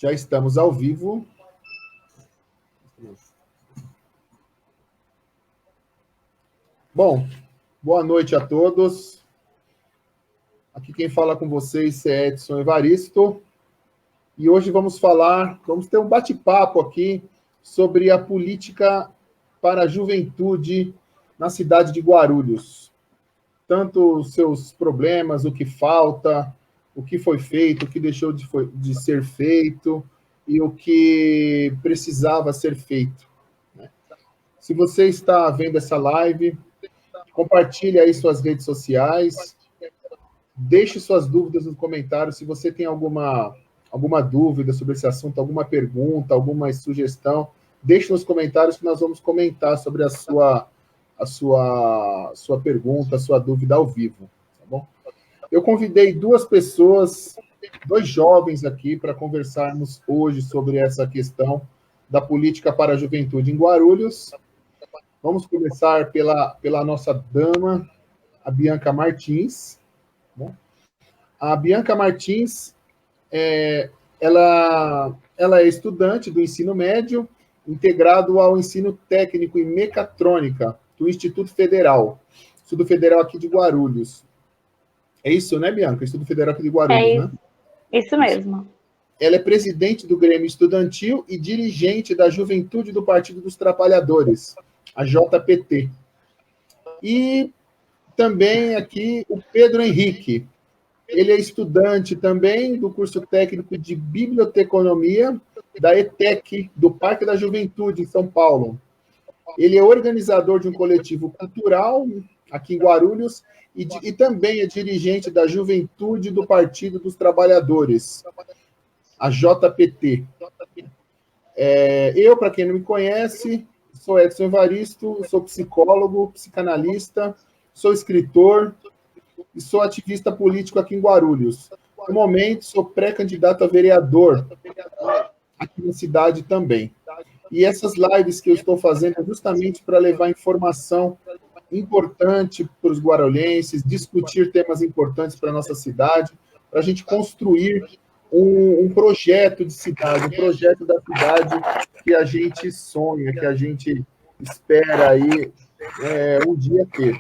Já estamos ao vivo. Bom, boa noite a todos. Aqui quem fala com vocês é Edson Evaristo. E hoje vamos ter um bate-papo aqui sobre a política para a juventude na cidade de Guarulhos. Tanto os seus problemas, o que falta, o que foi feito, o que deixou de ser feito e o que precisava ser feito. Se você está vendo essa live, compartilhe aí suas redes sociais, deixe suas dúvidas nos comentários. Se você tem alguma dúvida sobre esse assunto, alguma pergunta, alguma sugestão, deixe nos comentários que nós vamos comentar sobre a sua pergunta, a sua dúvida ao vivo, tá bom? Eu convidei dois jovens aqui para conversarmos hoje sobre essa questão da política para a juventude em Guarulhos. Vamos começar pela nossa dama, a Bianca Martins. A Bianca Martins, ela é estudante do ensino médio, integrado ao ensino técnico em mecatrônica do Instituto Federal aqui de Guarulhos. É isso, né, Bianca? Instituto Federal aqui de Guarulhos, né? Isso mesmo. Ela é presidente do Grêmio Estudantil e dirigente da Juventude do Partido dos Trabalhadores, a JPT. E também aqui o Pedro Henrique. Ele é estudante também do curso técnico de biblioteconomia da ETEC, do Parque da Juventude, em São Paulo. Ele é organizador de um coletivo cultural aqui em Guarulhos e também é dirigente da Juventude do Partido dos Trabalhadores, a JPT. Eu, para quem não me conhece, sou Edson Evaristo, sou psicólogo, psicanalista, sou escritor e sou ativista político aqui em Guarulhos. No momento, sou pré-candidato a vereador aqui na cidade também. E essas lives que eu estou fazendo é justamente para levar informação importante para os guarulhenses, discutir temas importantes para a nossa cidade, para a gente construir um projeto de cidade, um projeto da cidade que a gente sonha, que a gente espera aí um dia ter.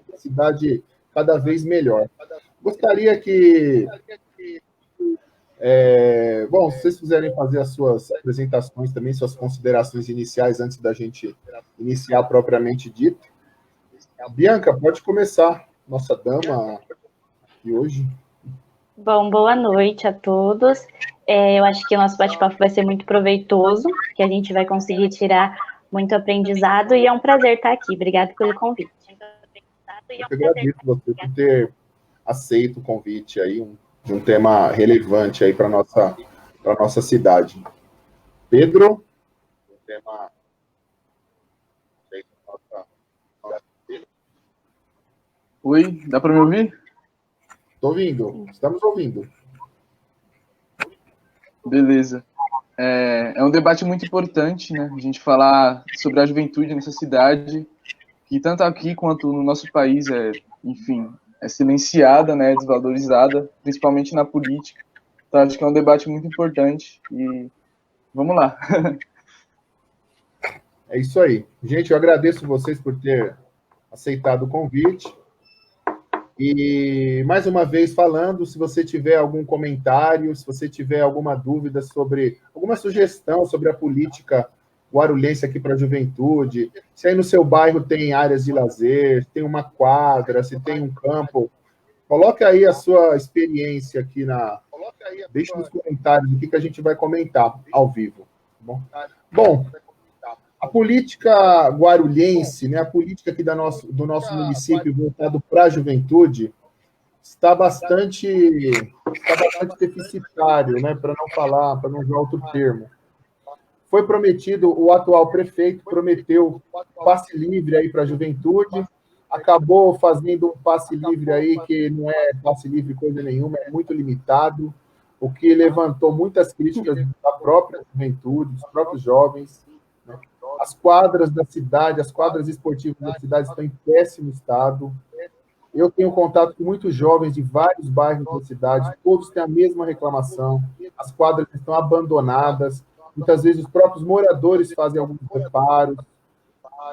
Uma cidade cada vez melhor. Gostaria que... se vocês quiserem fazer as suas apresentações também, suas considerações iniciais antes da gente iniciar propriamente dito. Bianca, pode começar, nossa dama de hoje. Bom, boa noite a todos. Eu acho que o nosso bate-papo vai ser muito proveitoso, que a gente vai conseguir tirar muito aprendizado e é um prazer estar aqui. Obrigada pelo convite. Eu que agradeço você por ter aceito o convite aí, de um tema relevante aí para nossa cidade. Pedro, um tema... Oi, dá para me ouvir? Estou ouvindo, estamos ouvindo. Beleza. É um debate muito importante, né? A gente falar sobre a juventude nessa cidade, que tanto aqui quanto no nosso país é silenciada, né? Desvalorizada, principalmente na política. Então, acho que é um debate muito importante e vamos lá. É isso aí. Gente, eu agradeço vocês por ter aceitado o convite. E, mais uma vez, falando, se você tiver algum comentário, se você tiver alguma dúvida alguma sugestão sobre a política guarulhense aqui para a juventude, se aí no seu bairro tem áreas de lazer, tem uma quadra, se tem um campo, coloque aí a sua experiência aqui deixe nos comentários o que a gente vai comentar ao vivo. Tá bom? A política guarulhense, né, a política aqui do nosso município voltado para a juventude, está bastante deficitário, né, para não usar outro termo. Foi prometido, o atual prefeito prometeu passe livre aí para a juventude, acabou fazendo um passe livre aí que não é passe livre coisa nenhuma, é muito limitado, o que levantou muitas críticas da própria juventude, dos próprios jovens. As quadras da cidade, as quadras esportivas da cidade estão em péssimo estado. Eu tenho contato com muitos jovens de vários bairros da cidade, todos têm a mesma reclamação, as quadras estão abandonadas, muitas vezes os próprios moradores fazem alguns reparos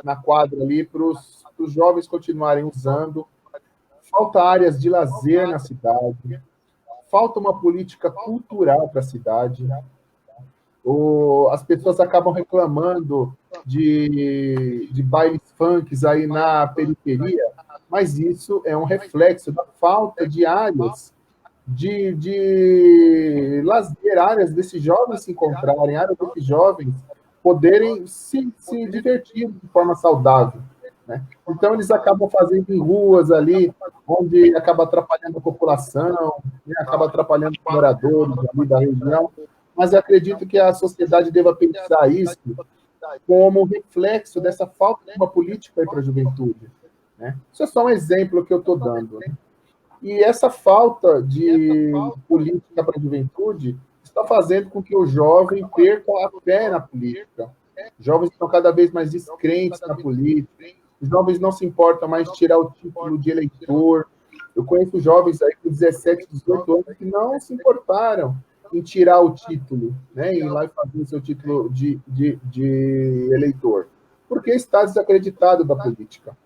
na quadra ali para os jovens continuarem usando. Falta áreas de lazer na cidade, falta uma política cultural para a cidade. As pessoas acabam reclamando de bailes funks aí na periferia, mas isso é um reflexo da falta de áreas de lazer, áreas desses jovens se encontrarem, áreas desses jovens poderem se divertir de forma saudável. Né? Então, eles acabam fazendo em ruas ali, onde acaba atrapalhando a população, né? Acaba atrapalhando os moradores ali da região, mas eu acredito que a sociedade deva pensar isso como reflexo dessa falta de uma política para a juventude. Né? Isso é só um exemplo que eu estou dando. Né? E essa falta de política para a juventude está fazendo com que o jovem perca a fé na política. Os jovens estão cada vez mais descrentes na política, os jovens não se importam mais de tirar o título de eleitor. Eu conheço jovens aí com 17, 18 anos que não se importaram em tirar o título, né, em ir lá e fazer o seu título de eleitor, porque está desacreditado da política.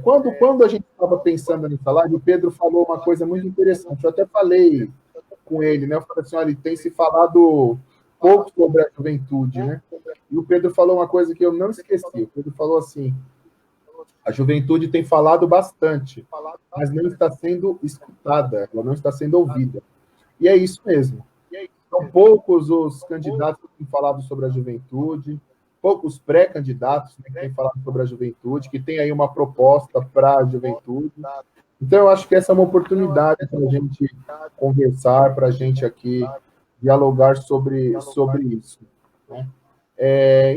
Quando a gente estava pensando nessa live, o Pedro falou uma coisa muito interessante, eu até falei com ele, né, eu falei assim, olha, ele tem se falado pouco sobre a juventude, né, e o Pedro falou uma coisa que eu não esqueci, o Pedro falou assim, a juventude tem falado bastante, mas não está sendo escutada, ela não está sendo ouvida. E é isso mesmo. São poucos os candidatos que têm falado sobre a juventude, poucos pré-candidatos que têm falado sobre a juventude, que tem aí uma proposta para a juventude. Então, eu acho que essa é uma oportunidade para a gente conversar, para a gente aqui dialogar sobre isso. Né?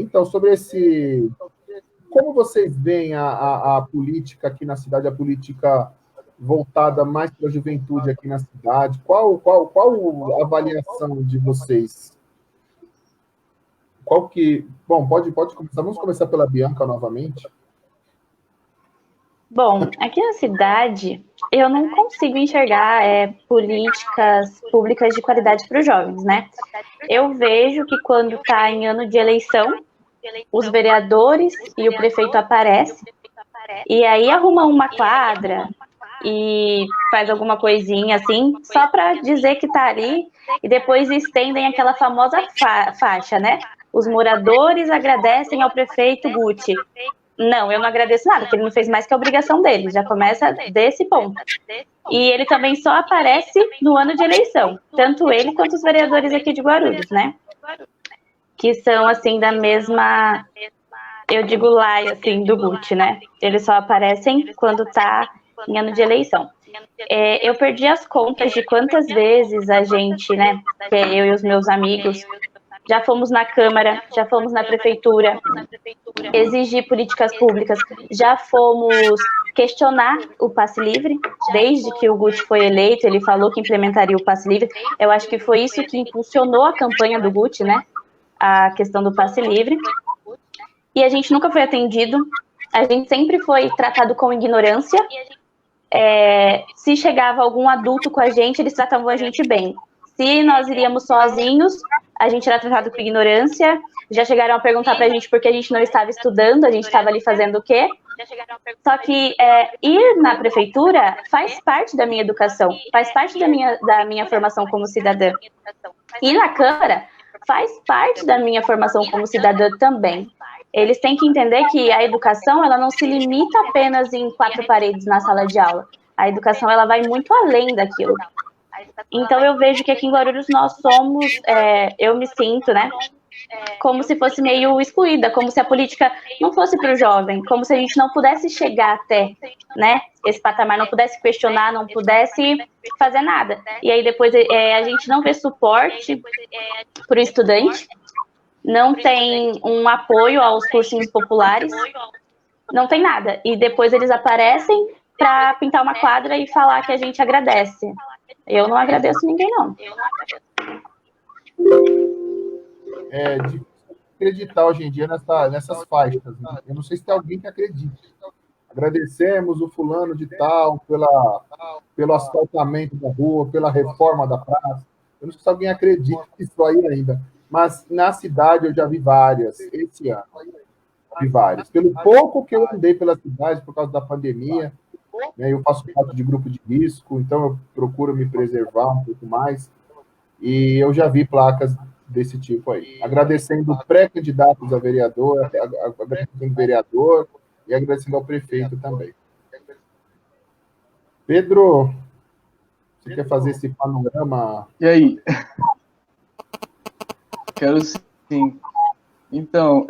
Então, sobre esse... Como vocês veem a política aqui na cidade, a política voltada mais para a juventude aqui na cidade? Qual a avaliação de vocês? Bom, pode começar. Vamos começar pela Bianca novamente. Bom, aqui na cidade, eu não consigo enxergar políticas públicas de qualidade para os jovens, né? Eu vejo que quando está em ano de eleição, os vereadores e o prefeito aparecem, e aí arrumam uma quadra e faz alguma coisinha assim, só para dizer que está ali, e depois estendem aquela famosa faixa, né? Os moradores agradecem ao prefeito Guti. Não, eu não agradeço nada, porque ele não fez mais que a obrigação dele, já começa desse ponto. E ele também só aparece no ano de eleição, tanto ele quanto os vereadores aqui de Guarulhos, né? Que são, assim, da mesma, eu digo laia, assim, do Guti, né? Eles só aparecem quando tá em ano de eleição. Eu perdi as contas de quantas vezes a gente, né, que é eu e os meus amigos, já fomos na Câmara, já fomos na Prefeitura, exigir políticas públicas, já fomos questionar o passe livre, desde que o Guti foi eleito, ele falou que implementaria o passe livre. Eu acho que foi isso que impulsionou a campanha do Guti, né? A questão do passe livre, e a gente nunca foi atendido, a gente sempre foi tratado com ignorância, se chegava algum adulto com a gente, eles tratavam a gente bem. Se nós iríamos sozinhos, a gente era tratado com ignorância, já chegaram a perguntar pra gente por que a gente não estava estudando, a gente estava ali fazendo o quê? Só que ir na prefeitura faz parte da minha educação, faz parte da minha formação como cidadã. Ir na Câmara faz parte da minha formação como cidadã também. Eles têm que entender que a educação, ela não se limita apenas em 4 paredes na sala de aula. A educação, ela vai muito além daquilo. Então, eu vejo que aqui em Guarulhos nós somos, eu me sinto, né, como se fosse meio excluída, como se a política não fosse para o jovem, como se a gente não pudesse chegar até, né, esse patamar, não pudesse questionar, não pudesse fazer nada. E aí depois a gente não vê suporte para o estudante, não tem um apoio aos cursinhos populares, não tem nada. E depois eles aparecem para pintar uma quadra e falar que a gente agradece. Eu não agradeço ninguém, não. É difícil acreditar hoje em dia nessas faixas. Né? Eu não sei se tem alguém que acredite. Agradecemos o fulano de tal pelo asfaltamento da rua, pela reforma da praça. Eu não sei se alguém acredita nisso aí ainda, mas na cidade eu já vi várias, esse ano. Vi várias. Pelo pouco que eu andei pela cidade por causa da pandemia, né, eu faço parte de grupo de risco, então eu procuro me preservar um pouco mais, e eu já vi placas desse tipo aí. Agradecendo pré-candidatos a vereador, agradecendo o vereador e agradecendo ao prefeito também. Pedro, você quer fazer esse panorama? E aí? Quero sim. Então,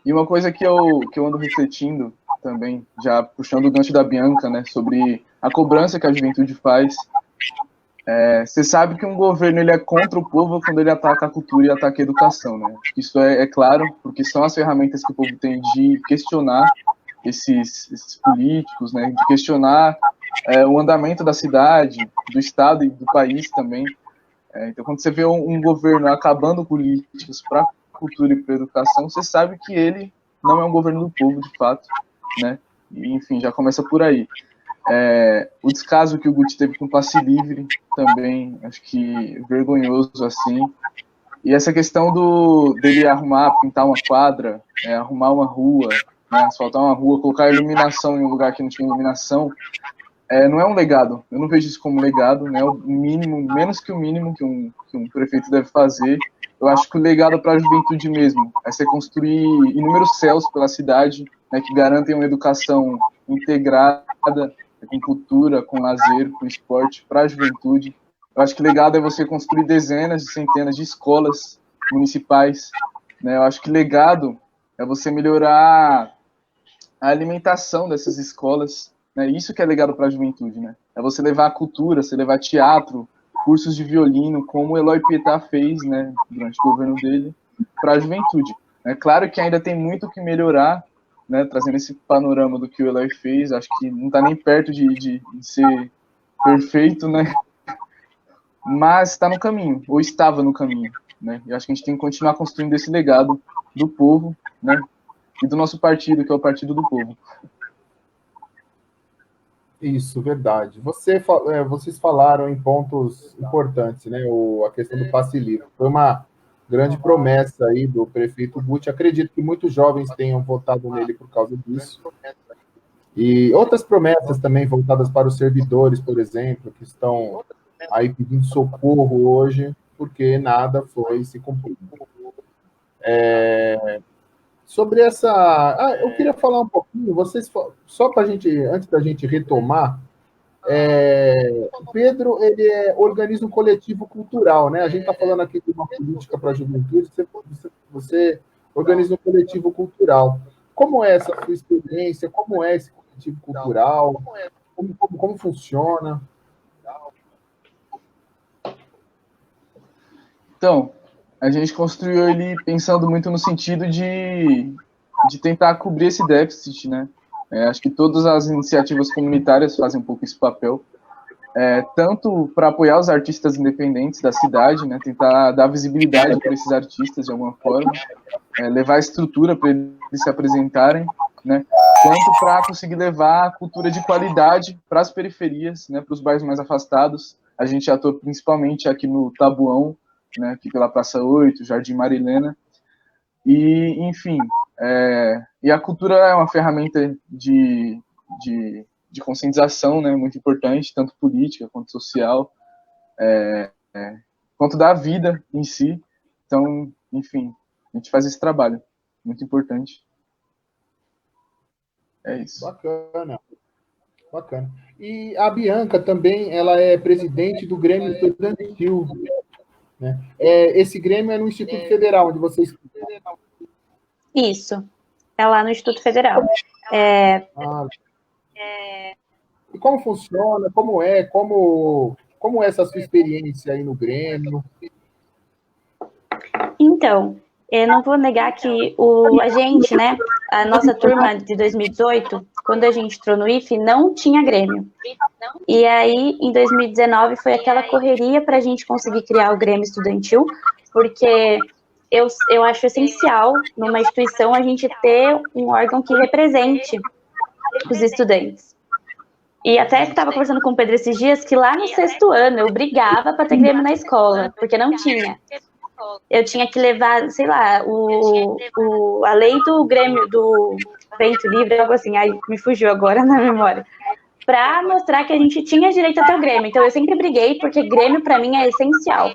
e uma coisa que eu ando refletindo também, já puxando o gancho da Bianca, né, sobre a cobrança que a juventude faz. Você sabe que um governo ele é contra o povo quando ele ataca a cultura e ataca a educação, né? Isso é claro, porque são as ferramentas que o povo tem de questionar esses políticos, né, de questionar o andamento da cidade, do estado e do país também. Então, quando você vê um governo acabando políticas para a cultura e para a educação, você sabe que ele não é um governo do povo, de fato, né? E, enfim, já começa por aí. O descaso que o Guti teve com o passe livre também, acho que vergonhoso, assim. E essa questão dele pintar uma quadra, arrumar uma rua, né, asfaltar uma rua, colocar iluminação em um lugar que não tinha iluminação, não é um legado. Eu não vejo isso como legado, né? O mínimo, menos que o mínimo que um prefeito deve fazer. Eu acho que o legado para a juventude mesmo é você construir inúmeros céus pela cidade, né, que garantem uma educação integrada, com cultura, com lazer, com esporte para a juventude. Eu acho que legado é você construir dezenas e centenas de escolas municipais, né? Eu acho que legado é você melhorar a alimentação dessas escolas, né? Isso que é legado para a juventude, né? É você levar a cultura, você levar teatro, cursos de violino, como o Eloy Pietá fez, né, durante o governo dele, para a juventude. É claro que ainda tem muito que melhorar, né, trazendo esse panorama do que o Eloy fez, acho que não está nem perto de ser perfeito, né? Mas está no caminho, ou estava no caminho, né? E acho que a gente tem que continuar construindo esse legado do povo, né? E do nosso partido, que é o Partido do Povo. Isso, verdade. Vocês falaram em pontos importantes, né? A questão do passe livre. Foi uma grande promessa aí do prefeito Guti. Acredito que muitos jovens tenham votado nele por causa disso. E outras promessas também voltadas para os servidores, por exemplo, que estão aí pedindo socorro hoje, porque nada foi se cumprindo. Sobre essa... eu queria falar um pouquinho, só para a gente, antes da gente retomar, o Pedro, ele organiza um coletivo cultural, né? A gente está falando aqui de uma política para a juventude, você organiza um coletivo cultural. Como é essa sua experiência? Como é esse coletivo cultural? Como funciona? Então, a gente construiu ele pensando muito no sentido de tentar cobrir esse déficit, né? Acho que todas as iniciativas comunitárias fazem um pouco esse papel, tanto para apoiar os artistas independentes da cidade, né? Tentar dar visibilidade para esses artistas de alguma forma, levar estrutura para eles se apresentarem, né? Quanto para conseguir levar cultura de qualidade para as periferias, né? Para os bairros mais afastados. A gente atua principalmente aqui no Tabuão, né, aqui pela Praça 8, Jardim Marilena, e, enfim, e a cultura é uma ferramenta de conscientização, né, muito importante, tanto política quanto social, quanto da vida em si. Então, enfim, a gente faz esse trabalho, muito importante. É isso. Bacana, bacana. E a Bianca também, ela é presidente do Grêmio Estudantil, né? Esse Grêmio é no Instituto Federal, onde vocês... Isso, é lá no Instituto Federal. E como funciona? Como é essa sua experiência aí no Grêmio? Então, eu não vou negar que a gente, né, a nossa turma de 2018, quando a gente entrou no IFE, não tinha Grêmio. E aí, em 2019, foi aquela correria para a gente conseguir criar o Grêmio Estudantil, porque eu acho essencial, numa instituição, a gente ter um órgão que represente os estudantes. E até estava conversando com o Pedro esses dias que lá no 6º ano eu brigava para ter Grêmio na escola, porque não tinha. Eu tinha que levar, sei lá, a lei do Grêmio, do Vento Livre, algo assim, aí me fugiu agora na memória, para mostrar que a gente tinha direito a ter o Grêmio. Então eu sempre briguei, porque Grêmio para mim é essencial.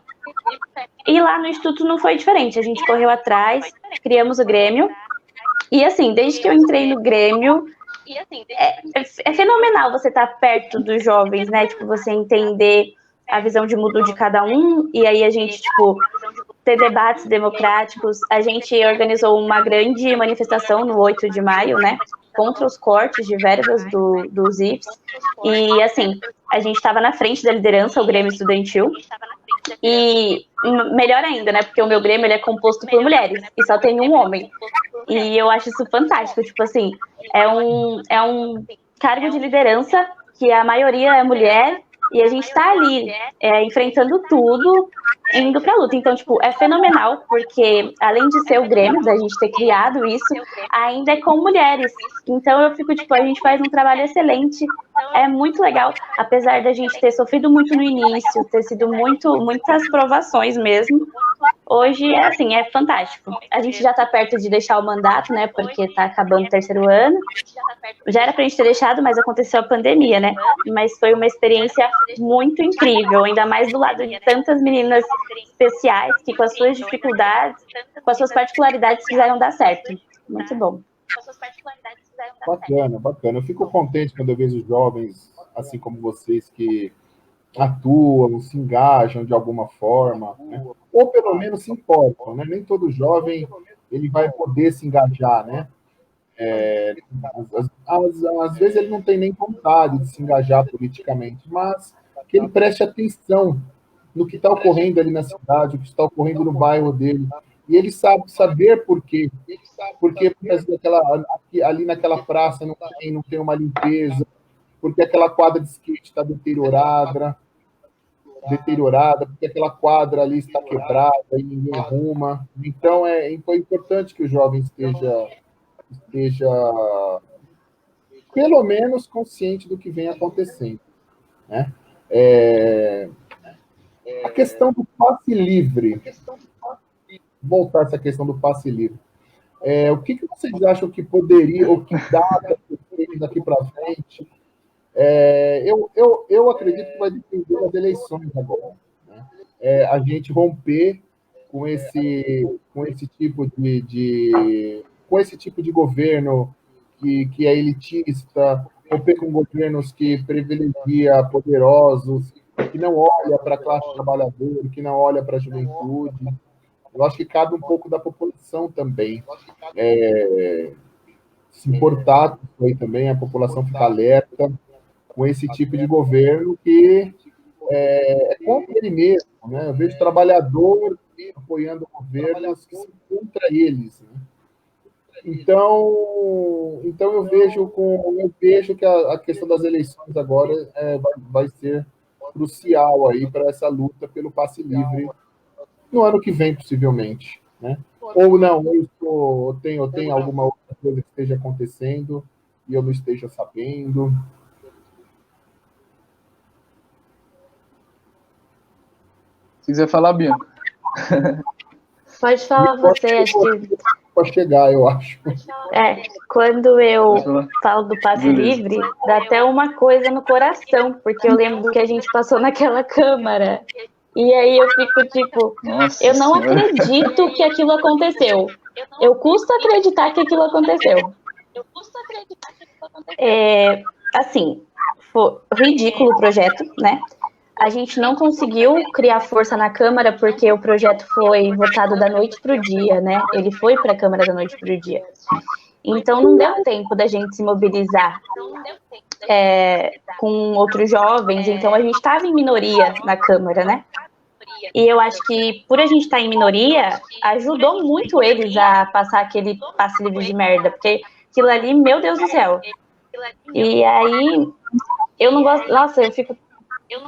E lá no Instituto não foi diferente, a gente correu atrás, criamos o Grêmio, e assim, desde que eu entrei no Grêmio, é fenomenal você estar perto dos jovens, né? Tipo, você entender a visão de mundo de cada um, e aí a gente, tipo, ter debates democráticos. A gente organizou uma grande manifestação no 8 de maio, né? Contra os cortes de verbas dos IFES. E, assim, a gente estava na frente da liderança, o Grêmio Estudantil. E melhor ainda, né? Porque o meu Grêmio ele é composto por mulheres e só tem um homem. E eu acho isso fantástico. Tipo assim, é um cargo de liderança que a maioria é mulher e a gente está ali enfrentando tudo, indo pra luta. Então, tipo, é fenomenal, porque além de ser o Grêmio, da gente ter criado isso, ainda é com mulheres. Então eu fico, tipo, a gente faz um trabalho excelente, é muito legal, apesar da gente ter sofrido muito no início, ter sido muitas provações mesmo. Hoje, assim, é fantástico. A gente já tá perto de deixar o mandato, né, porque tá acabando o 3º ano. Já era pra gente ter deixado, mas aconteceu a pandemia, né? Mas foi uma experiência muito incrível, ainda mais do lado de tantas meninas especiais que com as suas dificuldades, com as suas particularidades fizeram dar certo. Muito bom. Bacana, bacana. Eu fico contente quando eu vejo jovens, assim como vocês, que atuam, se engajam de alguma forma, né? Ou pelo menos se importam, né? Nem todo jovem ele vai poder se engajar, né? Às vezes ele não tem nem vontade de se engajar politicamente, mas que ele preste atenção no que está ocorrendo ali na cidade, o que está ocorrendo no bairro dele, e ele saber por quê. Porque ali naquela praça não tem uma limpeza, porque aquela quadra de skate está deteriorada, porque aquela quadra ali está quebrada e ninguém arruma. Então, foi importante que o jovem esteja pelo menos consciente do que vem acontecendo, né? A questão do passe livre, voltar a essa questão do passe livre. O que vocês acham que poderia, ou que dá para ser daqui para frente? Eu acredito que vai depender das eleições agora, né? A gente romper com esse tipo com esse tipo de governo que é elitista, romper com governos que privilegia poderosos, que não olha para a classe trabalhadora, que não olha para a juventude. Eu acho que cabe um pouco da população também se importar com isso aí também, a população ficar alerta com esse tipo de governo que é contra ele mesmo, né? Eu vejo trabalhador apoiando governos que são contra eles, né? Então eu vejo que a questão das eleições agora vai ser crucial aí para essa luta pelo passe livre no ano que vem, possivelmente, né? Ou não, ou tem alguma outra coisa que esteja acontecendo e eu não esteja sabendo. Se quiser falar, Bianca. Pode falar você, acho que... Pode chegar, eu acho. Quando eu falo do passe livre, dá até uma coisa no coração, porque eu lembro do que a gente passou naquela Câmara. E aí eu fico tipo, Nossa eu não Senhora. acredito que aquilo aconteceu. Eu custo acreditar que aquilo aconteceu. Assim, foi ridículo o projeto, né? A gente não conseguiu criar força na Câmara porque o projeto foi votado da noite para o dia, né? Ele foi para a Câmara da noite para o dia. Então não deu tempo da gente se mobilizar com outros jovens. Então a gente estava em minoria na Câmara, né? E eu acho que por a gente estar em minoria, ajudou muito eles a passar aquele passe livre de merda, porque aquilo ali, meu Deus do céu. E aí, eu não gosto, nossa, eu fico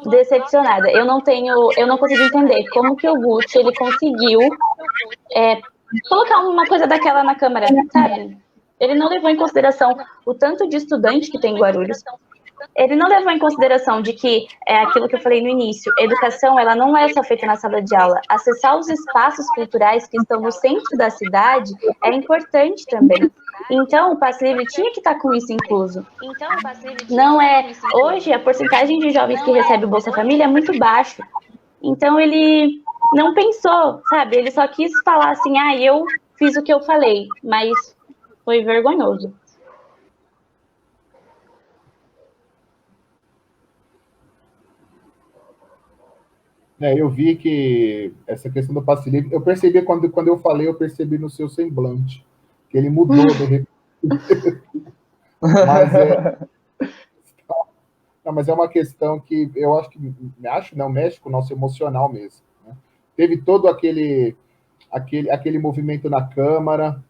decepcionada. Eu não consigo entender como que o Guti, ele conseguiu colocar uma coisa daquela na Câmara, sabe? Ele não levou em consideração o tanto de estudante que tem em Guarulhos. Ele não levou em consideração de que é aquilo que eu falei no início, educação ela não é só feita na sala de aula. Acessar os espaços culturais que estão no centro da cidade é importante também. Então, o passe livre tinha que estar com isso incluso. Não é. Hoje, a porcentagem de jovens que recebe o Bolsa Família é muito baixo. Então, ele não pensou, sabe? Ele só quis falar assim, eu fiz o que eu falei, mas foi vergonhoso. Eu vi que essa questão do passe livre, eu percebi quando eu falei, eu percebi no seu semblante, que ele mudou de repente. Mas é uma questão que eu não, mexe com o nosso emocional mesmo. Né? Teve todo aquele movimento na Câmara,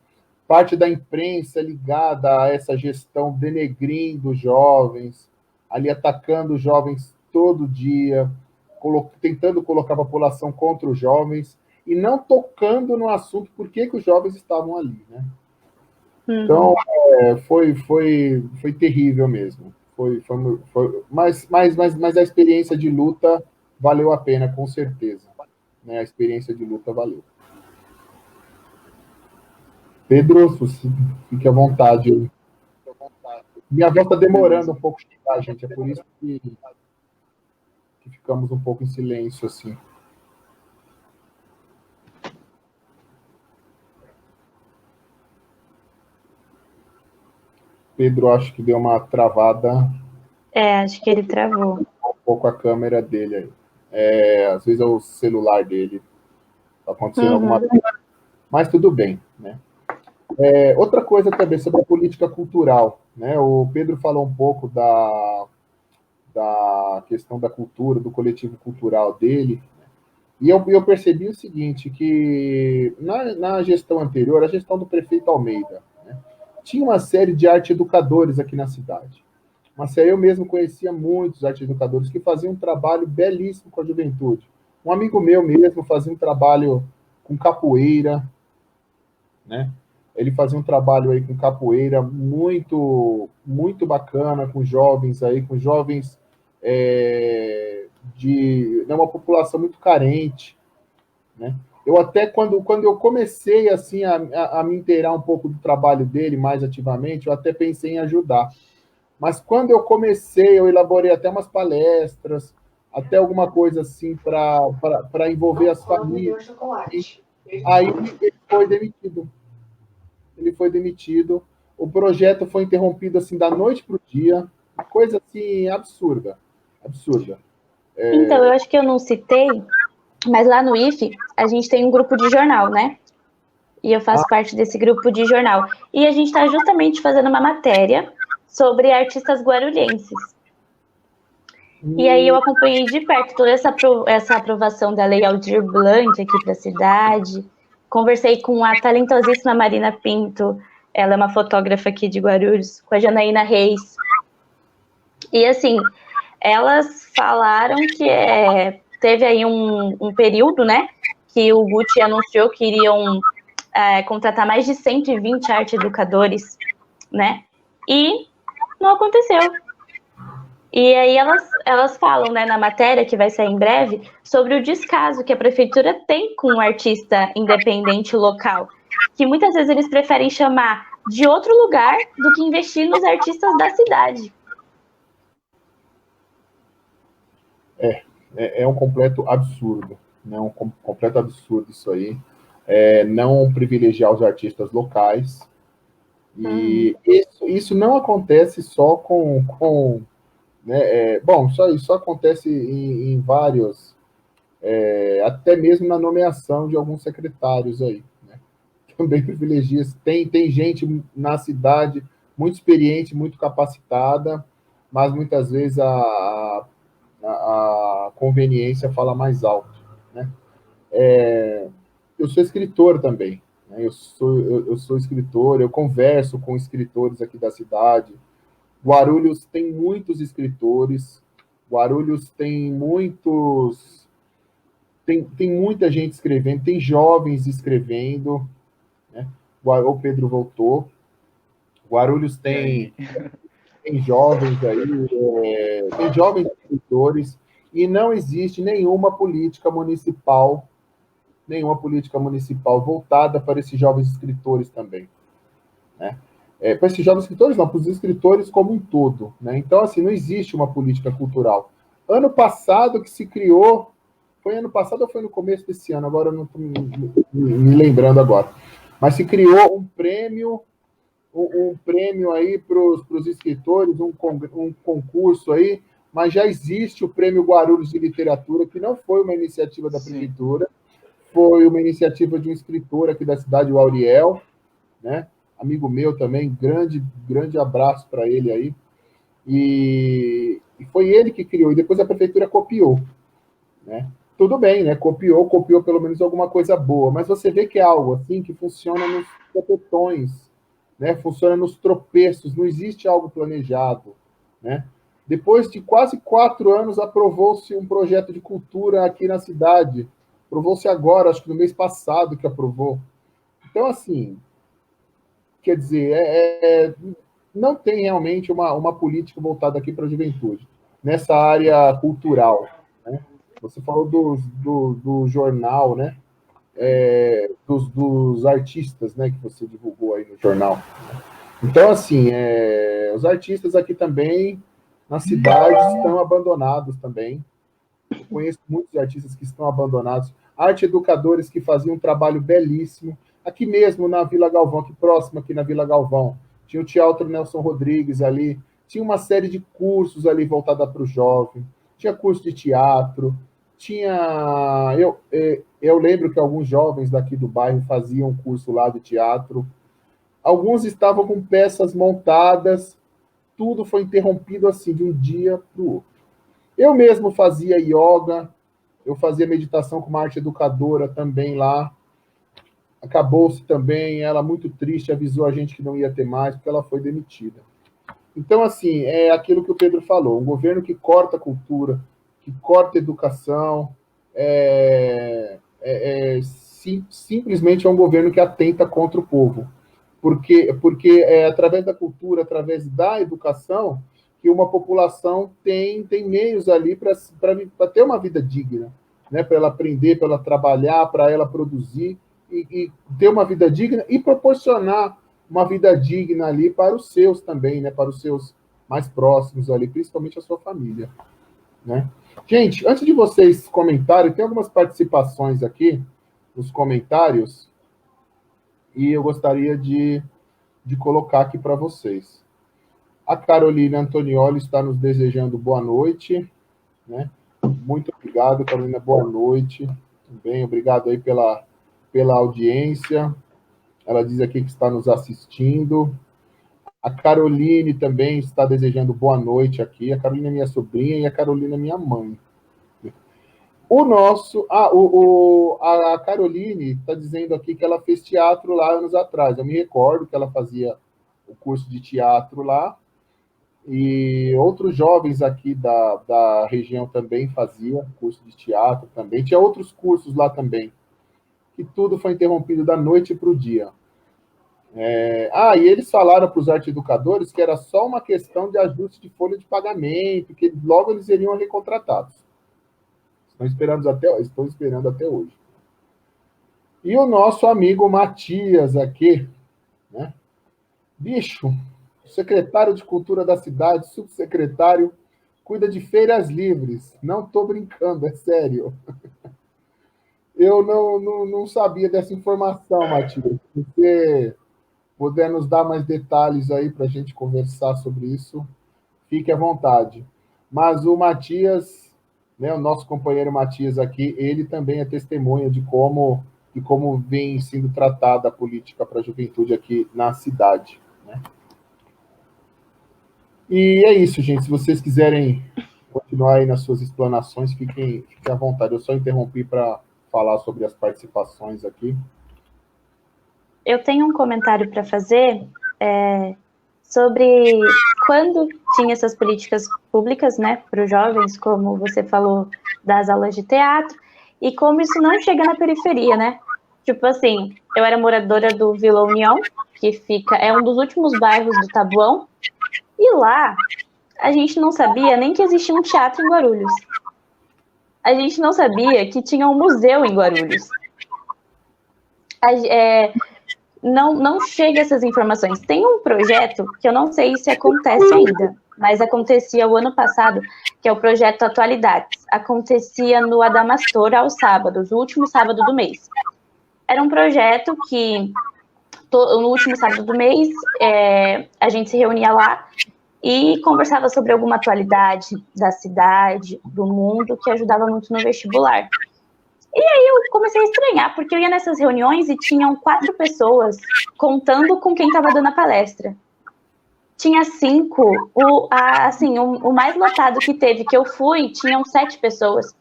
parte da imprensa ligada a essa gestão denegrindo os jovens, ali atacando os jovens todo dia, tentando colocar a população contra os jovens e não tocando no assunto por que os jovens estavam ali, né? Então, foi terrível mesmo. Mas a experiência de luta valeu a pena, com certeza. Né? A experiência de luta valeu. Pedro, fique à vontade. Minha voz está demorando um pouco de chegar, gente. É por isso que ficamos um pouco em silêncio, assim. Pedro, acho que deu uma travada. Acho que ele travou. Um pouco a câmera dele aí. Às vezes é o celular dele. Está acontecendo alguma coisa. Mas tudo bem, né? Outra coisa também sobre a política cultural, né? O Pedro falou um pouco da questão da cultura, do coletivo cultural dele, e eu percebi o seguinte, que na gestão anterior, a gestão do prefeito Almeida, né, tinha uma série de arte-educadores aqui na cidade. Eu mesmo conhecia muitos arte-educadores que faziam um trabalho belíssimo com a juventude. Um amigo meu mesmo fazia um trabalho com capoeira, né? Ele fazia um trabalho aí com capoeira muito, muito bacana, com jovens de uma população muito carente, né? Eu até, quando eu comecei assim a me inteirar um pouco do trabalho dele mais ativamente, eu até pensei em ajudar. Mas quando eu comecei, eu elaborei até umas palestras, até alguma coisa assim para envolver as famílias. Aí ele foi demitido. O projeto foi interrompido assim da noite para o dia, uma coisa assim absurda. Então, eu acho que eu não citei, mas lá no IFE a gente tem um grupo de jornal, né? E eu faço parte desse grupo de jornal. E a gente está justamente fazendo uma matéria sobre artistas guarulhenses. E aí eu acompanhei de perto toda essa aprovação da Lei Aldir Blanc aqui para a cidade. Conversei com a talentosíssima Marina Pinto, ela é uma fotógrafa aqui de Guarulhos, com a Janaína Reis. E assim, elas falaram que teve aí um período, né, que o Gucci anunciou que iriam contratar mais de 120 arte-educadores, né, e não aconteceu. E aí elas falam, né, na matéria, que vai sair em breve, sobre o descaso que a prefeitura tem com o artista independente local, que muitas vezes eles preferem chamar de outro lugar do que investir nos artistas da cidade. É um completo absurdo, né? Um completo absurdo isso aí. Não privilegiar os artistas locais. E isso não acontece só com né? Isso acontece em vários, até mesmo na nomeação de alguns secretários aí, né? Também privilegia. Tem gente na cidade muito experiente, muito capacitada, mas muitas vezes a conveniência fala mais alto, né? Eu sou escritor também, né? Eu sou escritor, eu converso com escritores aqui da cidade. Guarulhos tem muitos escritores, Guarulhos tem muita gente escrevendo, tem jovens escrevendo, né? O Pedro voltou. Guarulhos tem jovens aí, tem jovens escritores, e não existe nenhuma política municipal voltada para esses jovens escritores também, né? Para esses jovens escritores não, para os escritores como um todo, né? Então, assim, não existe uma política cultural. Ano passado que se criou, foi ano passado ou foi no começo desse ano? Agora eu não estou me lembrando agora. Mas se criou um prêmio aí para os escritores, um concurso aí, mas já existe o Prêmio Guarulhos de Literatura, que não foi uma iniciativa da prefeitura, foi uma iniciativa de um escritor aqui da cidade, o Auriel, né? Amigo meu também, grande abraço para ele aí. E foi ele que criou, e depois a prefeitura copiou, né? Tudo bem, né? Copiou pelo menos alguma coisa boa, mas você vê que é algo assim que funciona nos topetões, né? Funciona nos tropeços, não existe algo planejado, né? Depois de quase 4 anos, aprovou-se um projeto de cultura aqui na cidade. Aprovou-se agora, acho que no mês passado que aprovou. Então, assim, quer dizer, não tem realmente uma política voltada aqui para a juventude, nessa área cultural, né? Você falou do jornal, né? Dos artistas, né, que você divulgou aí no jornal. Então, assim, os artistas aqui também, na cidade, estão abandonados também. Eu conheço muitos artistas que estão abandonados. Arte educadores que faziam um trabalho belíssimo. Aqui mesmo, na Vila Galvão, aqui próximo, aqui na Vila Galvão. Tinha o Teatro Nelson Rodrigues ali. Tinha uma série de cursos ali voltada para o jovem. Tinha curso de teatro. Tinha... Eu lembro que alguns jovens daqui do bairro faziam um curso lá de teatro. Alguns estavam com peças montadas. Tudo foi interrompido assim, de um dia para o outro. Eu mesmo fazia yoga, eu fazia meditação com uma arte educadora também lá. Acabou-se também, ela muito triste, avisou a gente que não ia ter mais, porque ela foi demitida. Então, assim, é aquilo que o Pedro falou, um governo que corta a cultura, que corta a educação, simplesmente é um governo que atenta contra o povo. Porque é através da cultura, através da educação, que uma população tem meios ali para ter uma vida digna, né? Para ela aprender, para ela trabalhar, para ela produzir e ter uma vida digna e proporcionar uma vida digna ali para os seus também, né? Para os seus mais próximos ali, principalmente a sua família, né? Gente, antes de vocês comentarem, tem algumas participações aqui nos comentários e eu gostaria de colocar aqui para vocês. A Carolina Antonioli está nos desejando boa noite, né? Muito obrigado, Carolina, boa noite. Também, obrigado aí pela audiência. Ela diz aqui que está nos assistindo. A Caroline também está desejando boa noite aqui. A Carolina é minha sobrinha e a Carolina é minha mãe. A Caroline está dizendo aqui que ela fez teatro lá anos atrás. Eu me recordo que ela fazia o curso de teatro lá, e outros jovens aqui da região também faziam curso de teatro também. Tinha outros cursos lá também, que tudo foi interrompido da noite para o dia. E eles falaram para os arte-educadores que era só uma questão de ajuste de folha de pagamento, que logo eles seriam recontratados. Estão esperando até hoje. E o nosso amigo Matias aqui, né? Bicho, secretário de Cultura da cidade, subsecretário, cuida de feiras livres. Não estou brincando, é sério. Eu não sabia dessa informação, Matias. Se você puder nos dar mais detalhes aí para a gente conversar sobre isso, fique à vontade. Mas o Matias, né, o nosso companheiro Matias aqui, ele também é testemunha de como vem sendo tratada a política para a juventude aqui na cidade, né? E é isso, gente. Se vocês quiserem continuar aí nas suas explanações, fiquem à vontade. Eu só interrompi para falar sobre as participações aqui. Eu tenho um comentário para fazer sobre quando tinha essas políticas públicas, né, para os jovens, como você falou, das aulas de teatro, e como isso não chega na periferia, né? Tipo assim, eu era moradora do Vila União, que é um dos últimos bairros do Tabuão, e lá a gente não sabia nem que existia um teatro em Guarulhos. A gente não sabia que tinha um museu em Guarulhos. Não chega essas informações. Tem um projeto que eu não sei se acontece ainda, mas acontecia o ano passado, que é o projeto Atualidades. Acontecia no Adamastor aos sábados, o último sábado do mês. Era um projeto que, no último sábado do mês, a gente se reunia lá e conversava sobre alguma atualidade da cidade, do mundo, que ajudava muito no vestibular. E aí eu comecei a estranhar, porque eu ia nessas reuniões e tinham 4 pessoas contando com quem estava dando a palestra. Tinha 5, o mais lotado que teve, que eu fui, tinham 7 pessoas.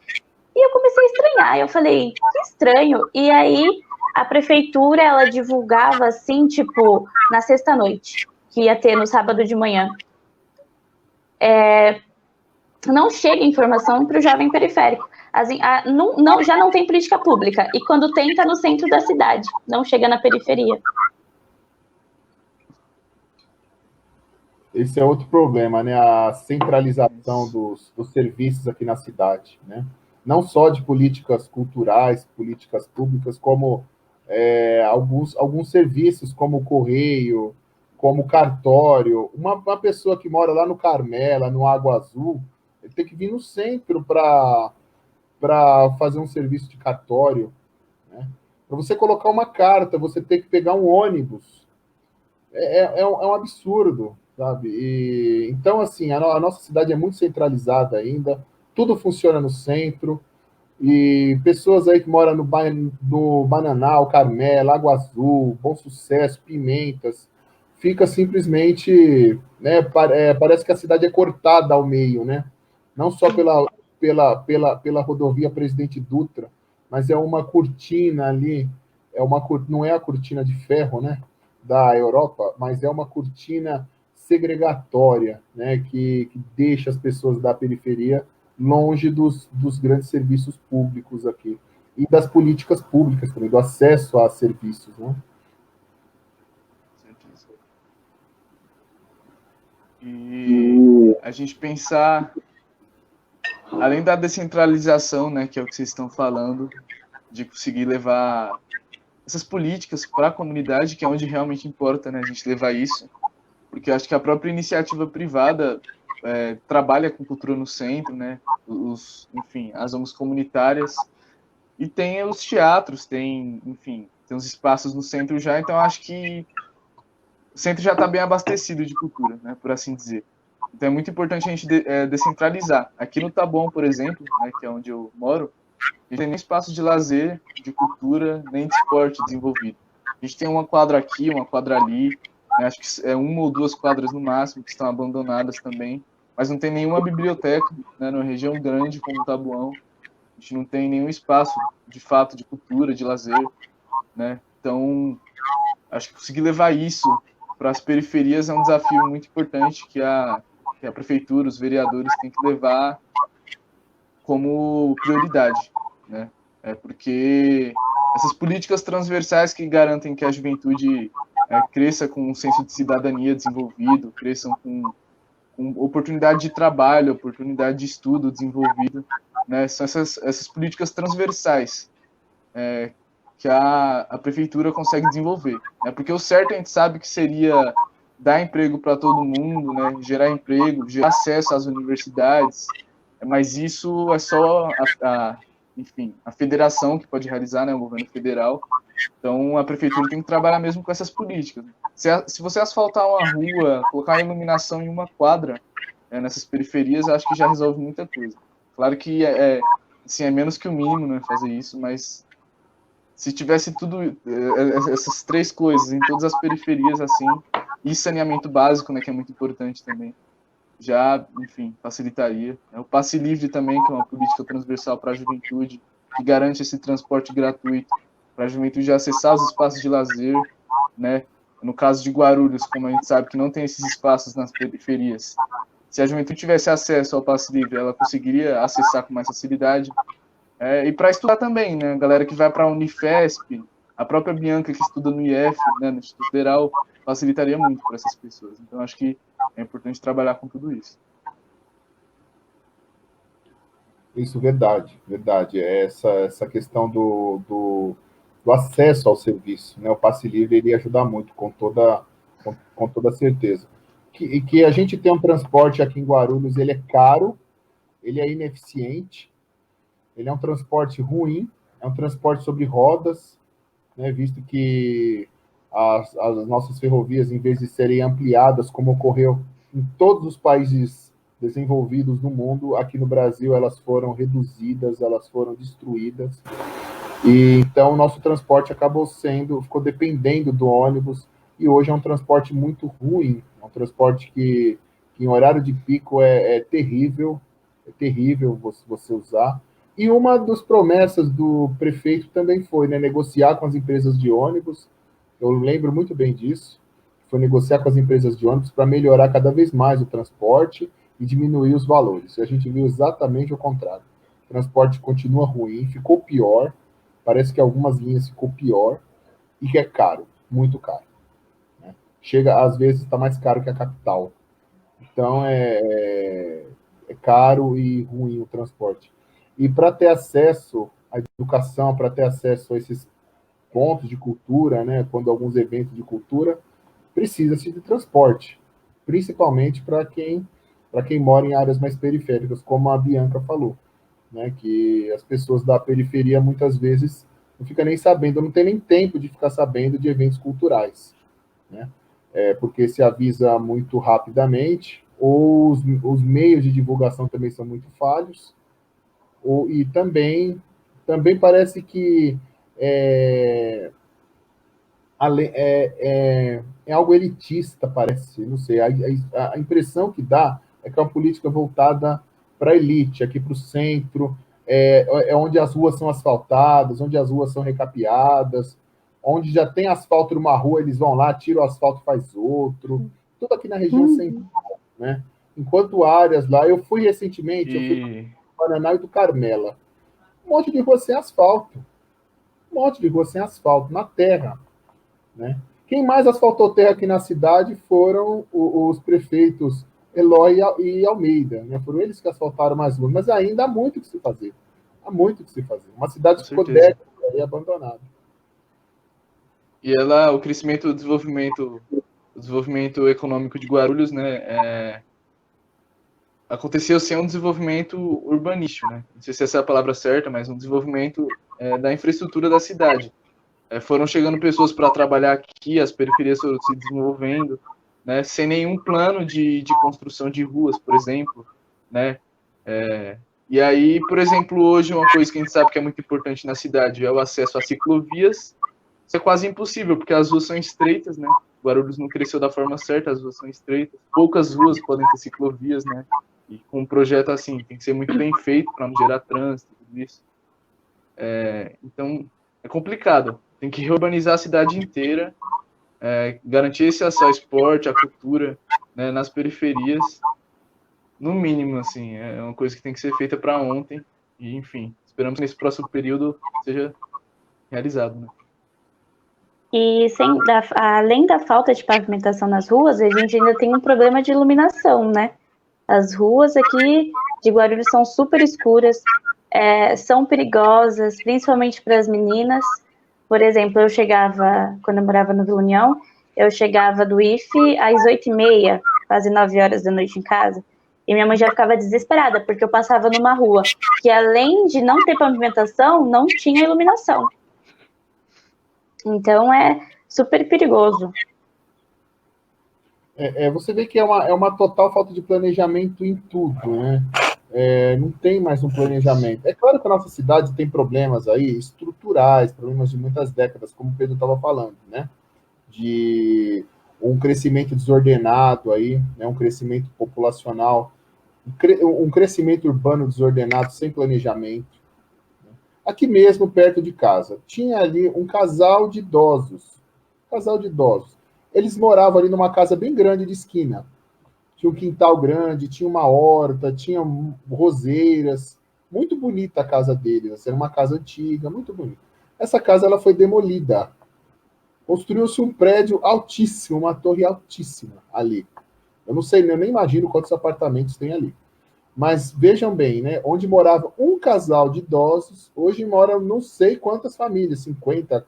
E eu comecei a estranhar, eu falei, que estranho. E aí a prefeitura, ela divulgava assim, tipo, na sexta-noite, que ia ter no sábado de manhã. Não chega informação para o jovem periférico. Já não tem política pública. E quando tem, está no centro da cidade. Não chega na periferia. Esse é outro problema, né? A centralização dos serviços aqui na cidade, né? Não só de políticas culturais, políticas públicas, como alguns serviços, como o correio, como o cartório. Uma pessoa que mora lá no Carmela, no Água Azul, ele tem que vir no centro para fazer um serviço de cartório, né? Para você colocar uma carta, você tem que pegar um ônibus. É um absurdo, sabe? Então, assim, a nossa cidade é muito centralizada ainda, tudo funciona no centro, e pessoas aí que moram no Bananal, Carmela, Água Azul, Bom Sucesso, Pimentas, fica simplesmente, né, parece que a cidade é cortada ao meio, né? Não só pela rodovia Presidente Dutra, mas é uma cortina ali, não é a cortina de ferro, né, da Europa, mas é uma cortina segregatória, né, que deixa as pessoas da periferia longe dos grandes serviços públicos aqui e das políticas públicas também, do acesso a serviços, né? E a gente pensar, além da descentralização, né, que é o que vocês estão falando, de conseguir levar essas políticas para a comunidade, que é onde realmente importa, né, a gente levar isso, porque eu acho que a própria iniciativa privada trabalha com cultura no centro, né, enfim, as ONGs comunitárias, e tem os teatros, enfim, tem os espaços no centro já, então eu acho que o centro já está bem abastecido de cultura, né, por assim dizer. Então é muito importante a gente descentralizar. Aqui no Taboão, por exemplo, né, que é onde eu moro, a gente não tem nem espaço de lazer, de cultura, nem de esporte desenvolvido. A gente tem uma quadra aqui, uma quadra ali, né, acho que é 1 ou 2 quadras no máximo, que estão abandonadas também, mas não tem nenhuma biblioteca, né, numa região grande como o Taboão. A gente não tem nenhum espaço, de fato, de cultura, de lazer, né? Então, acho que conseguir levar isso para as periferias é um desafio muito importante que a prefeitura, os vereadores têm que levar como prioridade, né? Porque essas políticas transversais que garantem que a juventude cresça com um senso de cidadania desenvolvido, cresçam com oportunidade de trabalho, oportunidade de estudo desenvolvido, né? São essas políticas transversais que a prefeitura consegue desenvolver, né? Porque o certo a gente sabe que seria dar emprego para todo mundo, né? Gerar emprego, gerar acesso às universidades, mas isso é só enfim, a federação que pode realizar, né? O governo federal. Então a prefeitura tem que trabalhar mesmo com essas políticas. Se você asfaltar uma rua, colocar iluminação em uma quadra nessas periferias, acho que já resolve muita coisa. Claro que assim, é menos que o mínimo, né, fazer isso, mas se tivesse tudo, essas 3 coisas em todas as periferias, assim, e saneamento básico, né, que é muito importante também, já, enfim, facilitaria. O passe livre também, que é uma política transversal para a juventude, que garante esse transporte gratuito para a juventude acessar os espaços de lazer, né? No caso de Guarulhos, como a gente sabe que não tem esses espaços nas periferias, se a juventude tivesse acesso ao passe livre, ela conseguiria acessar com mais facilidade. E para estudar também, né? A galera que vai para a Unifesp, a própria Bianca, que estuda no IF, né, no Instituto Federal, facilitaria muito para essas pessoas. Então, acho que é importante trabalhar com tudo isso. Isso, verdade, verdade. Essa questão do acesso ao serviço, né? O passe livre iria ajudar muito, com toda certeza. Que a gente tem um transporte aqui em Guarulhos, ele é caro, ele é ineficiente, ele é um transporte ruim, é um transporte sobre rodas, né? Visto que as nossas ferrovias, em vez de serem ampliadas, como ocorreu em todos os países desenvolvidos no mundo, aqui no Brasil elas foram reduzidas, elas foram destruídas, e então o nosso transporte ficou dependendo do ônibus, e hoje é um transporte muito ruim, é um transporte que em horário de pico é terrível você usar. E uma das promessas do prefeito também foi, né, negociar com as empresas de ônibus. Eu lembro muito bem disso. Foi negociar com as empresas de ônibus para melhorar cada vez mais o transporte e diminuir os valores. E a gente viu exatamente o contrário. O transporte continua ruim, ficou pior. Parece que algumas linhas ficou pior e que é caro, muito caro, né? Chega, às vezes, está mais caro que a capital. Então, é caro e ruim o transporte. E para ter acesso à educação, para ter acesso a esses pontos de cultura, né, quando alguns eventos de cultura, precisa-se de transporte, principalmente para quem mora em áreas mais periféricas, como a Bianca falou, né, que as pessoas da periferia muitas vezes não ficam nem sabendo, não tem nem tempo de ficar sabendo de eventos culturais, né? Porque se avisa muito rapidamente, ou os meios de divulgação também são muito falhos, e também parece que é, é algo elitista, parece, não sei, a impressão que dá é que é uma política voltada para a elite, aqui para o centro, é onde as ruas são asfaltadas, onde as ruas são recapeadas, onde já tem asfalto numa rua, eles vão lá, tiram o asfalto, faz outro, tudo aqui na região central, né? Enquanto áreas lá, eu fui recentemente, eu fui para o Paraná e do Carmela, um monte de rua sem asfalto, um monte de rua sem asfalto, na terra, né? Quem mais asfaltou terra aqui na cidade foram os prefeitos Eloy e Almeida, né? Foram eles que asfaltaram mais ruas, mas ainda há muito que se fazer. Há muito que se fazer. Uma cidade que ficou décadas aí abandonada. E ela, o crescimento, o desenvolvimento econômico de Guarulhos, né, aconteceu sem um desenvolvimento urbanístico, né? Não sei se essa é a palavra certa, mas um desenvolvimento da infraestrutura da cidade. Foram chegando pessoas para trabalhar aqui, as periferias foram se desenvolvendo, né, sem nenhum plano de construção de ruas, por exemplo, né? E aí, por exemplo, hoje uma coisa que a gente sabe que é muito importante na cidade é o acesso a ciclovias. Isso é quase impossível, porque as ruas são estreitas, né? Guarulhos não cresceu da forma certa, as ruas são estreitas. Poucas ruas podem ter ciclovias, né? E com um projeto assim, tem que ser muito bem feito para não gerar trânsito, tudo isso. Então, é complicado. Tem que reurbanizar a cidade inteira, garantir esse acesso ao esporte, à cultura, né, nas periferias. No mínimo, assim, é uma coisa que tem que ser feita para ontem. E, enfim, esperamos que nesse próximo período seja realizado, né? E além da falta de pavimentação nas ruas, a gente ainda tem um problema de iluminação, né? As ruas aqui de Guarulhos são super escuras, são perigosas, principalmente para as meninas. Por exemplo, quando eu morava no Vila União, eu chegava do IFE às 8h30, quase 9 horas da noite em casa, e minha mãe já ficava desesperada, porque eu passava numa rua que, além de não ter pavimentação, não tinha iluminação. Então, é super perigoso. Você vê que é uma total falta de planejamento em tudo, né? Não tem mais um planejamento. É claro que a nossa cidade tem problemas aí estruturais, problemas de muitas décadas, como o Pedro estava falando, né? De um crescimento desordenado aí, né? Um crescimento populacional, um crescimento urbano desordenado, sem planejamento. Aqui mesmo, perto de casa, tinha ali um casal de idosos. Eles moravam ali numa casa bem grande de esquina. Tinha um quintal grande, tinha uma horta, tinha roseiras. Muito bonita a casa deles. Era uma casa antiga, muito bonita. Essa casa ela foi demolida. Construiu-se um prédio altíssimo, uma torre altíssima ali. Eu não sei, eu nem imagino quantos apartamentos tem ali. Mas vejam bem, né? Onde morava um casal de idosos, hoje mora não sei quantas famílias, 50,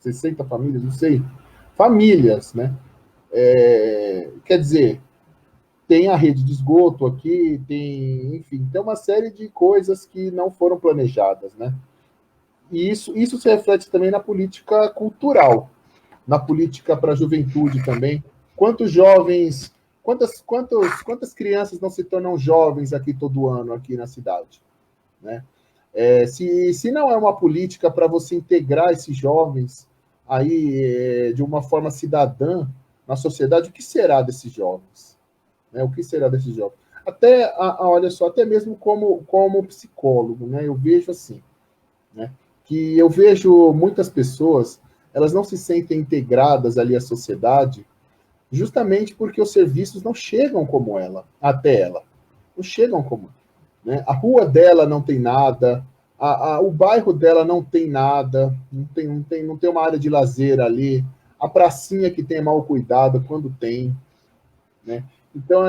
60 famílias, não sei. Famílias, né? Quer dizer, tem a rede de esgoto aqui, tem, enfim, tem uma série de coisas que não foram planejadas, né? E isso se reflete também na política cultural, na política para a juventude também. Quantos jovens, quantas crianças não se tornam jovens aqui todo ano, aqui na cidade? Né? Se não é uma política para você integrar esses jovens aí de uma forma cidadã na sociedade, o que será desses jovens? Né? O que será desses jovens? Até, olha só, até mesmo como psicólogo, né? Eu vejo assim, né? Que eu vejo muitas pessoas, elas não se sentem integradas ali à sociedade, justamente porque os serviços não chegam como ela, até ela. Não chegam como ela, né? A rua dela não tem nada, o bairro dela não tem nada, não tem uma área de lazer ali, a pracinha que tem mal cuidada, quando tem, né? Então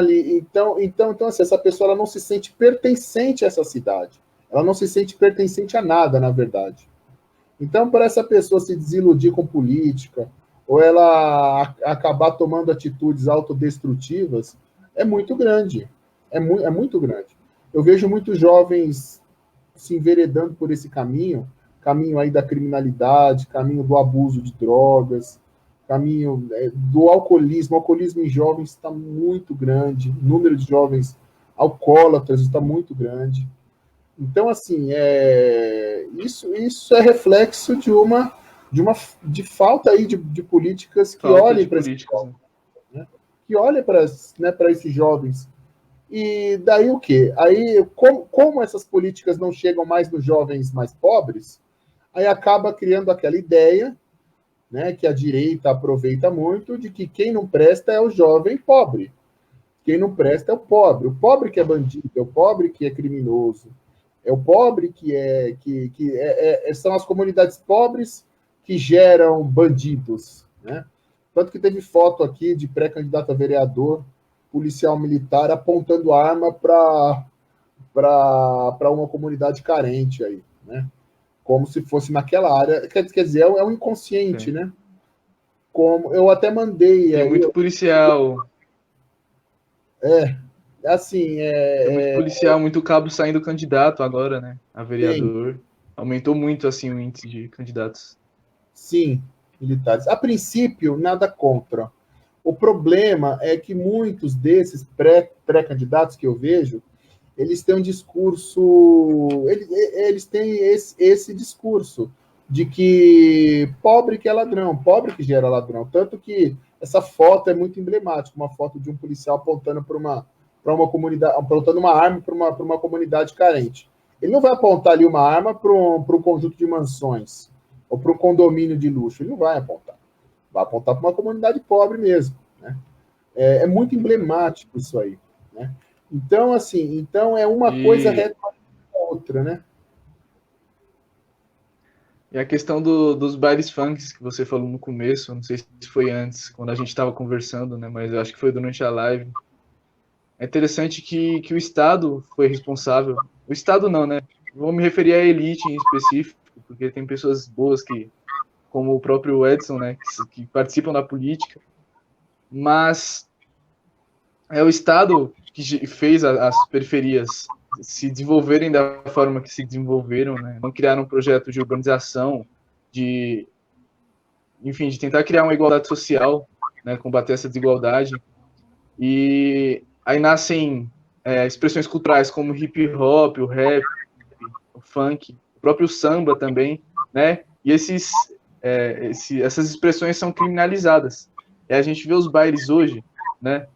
assim, essa pessoa ela não se sente pertencente a essa cidade. Ela não se sente pertencente a nada, na verdade. Então, para essa pessoa se desiludir com política, ou ela acabar tomando atitudes autodestrutivas, é muito grande. É muito grande. Eu vejo muitos jovens se enveredando por esse caminho aí da criminalidade, caminho do abuso de drogas, caminho do alcoolismo. O alcoolismo em jovens está muito grande, o número de jovens alcoólatras está muito grande. Então, assim, isso é reflexo de falta aí de políticas que olhem para esses jovens, né? Que olhem para esses jovens. E daí o quê? Aí, como essas políticas não chegam mais nos jovens mais pobres, aí acaba criando aquela ideia, né, que a direita aproveita muito, de que quem não presta é o jovem pobre. Quem não presta é o pobre. O pobre que é bandido, é o pobre que é criminoso. É o pobre são as comunidades pobres que geram bandidos, né? Tanto que teve foto aqui de pré-candidato a vereador, policial militar apontando arma para uma comunidade carente aí, né? Como se fosse naquela área. Quer dizer, é um inconsciente, né? Como eu até mandei. Tem muito policial. Assim, Tem muito policial, muito cabo saindo candidato agora, né? A vereador. Aumentou muito, assim, o índice de candidatos. Sim, militares. A princípio, nada contra. O problema é que muitos desses pré-candidatos que eu vejo, eles têm um discurso, eles têm esse discurso de que pobre que é ladrão, pobre que gera ladrão. Tanto que essa foto é muito emblemática, uma foto de um policial apontando para uma comunidade, apontando uma arma para uma comunidade carente. Ele não vai apontar ali uma arma para um conjunto de mansões ou para um condomínio de luxo. Ele não vai apontar. Vai apontar para uma comunidade pobre mesmo, né? É muito emblemático isso aí, né? Então, assim, é uma coisa retroativa a outra, né? E a questão dos bailes funks que você falou no começo, não sei se foi antes, quando a gente estava conversando, né? Mas eu acho que foi durante a live. É interessante que o Estado foi responsável. O Estado não, né? Vou me referir à elite em específico, porque tem pessoas boas como o próprio Edson, né? Que participam da política. Mas é o Estado que fez as periferias se desenvolverem da forma que se desenvolveram, né? Não criaram um projeto de urbanização, enfim, de tentar criar uma igualdade social, né? Combater essa desigualdade. E aí nascem expressões culturais como o hip hop, o rap, o funk, o próprio samba também, né? E essas expressões são criminalizadas. E a gente vê os bailes hoje, né?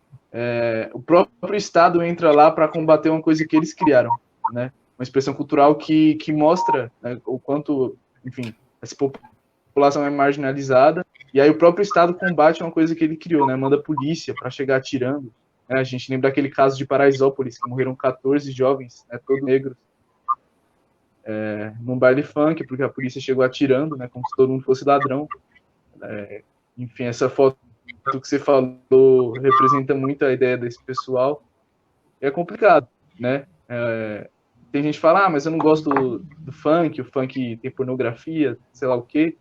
O próprio Estado entra lá para combater uma coisa que eles criaram, né? Uma expressão cultural que mostra, né, o quanto, enfim, essa população é marginalizada, e aí o próprio Estado combate uma coisa que ele criou, né? Manda polícia para chegar atirando. Né? A gente lembra daquele caso de Paraisópolis, que morreram 14 jovens, né, todos negros. num baile funk, porque a polícia chegou atirando, né, como se todo mundo fosse ladrão. Enfim, essa foto que você falou representa muito a ideia desse pessoal. É complicado, né? Tem gente que fala, mas eu não gosto do funk, o funk tem pornografia, sei lá o quê.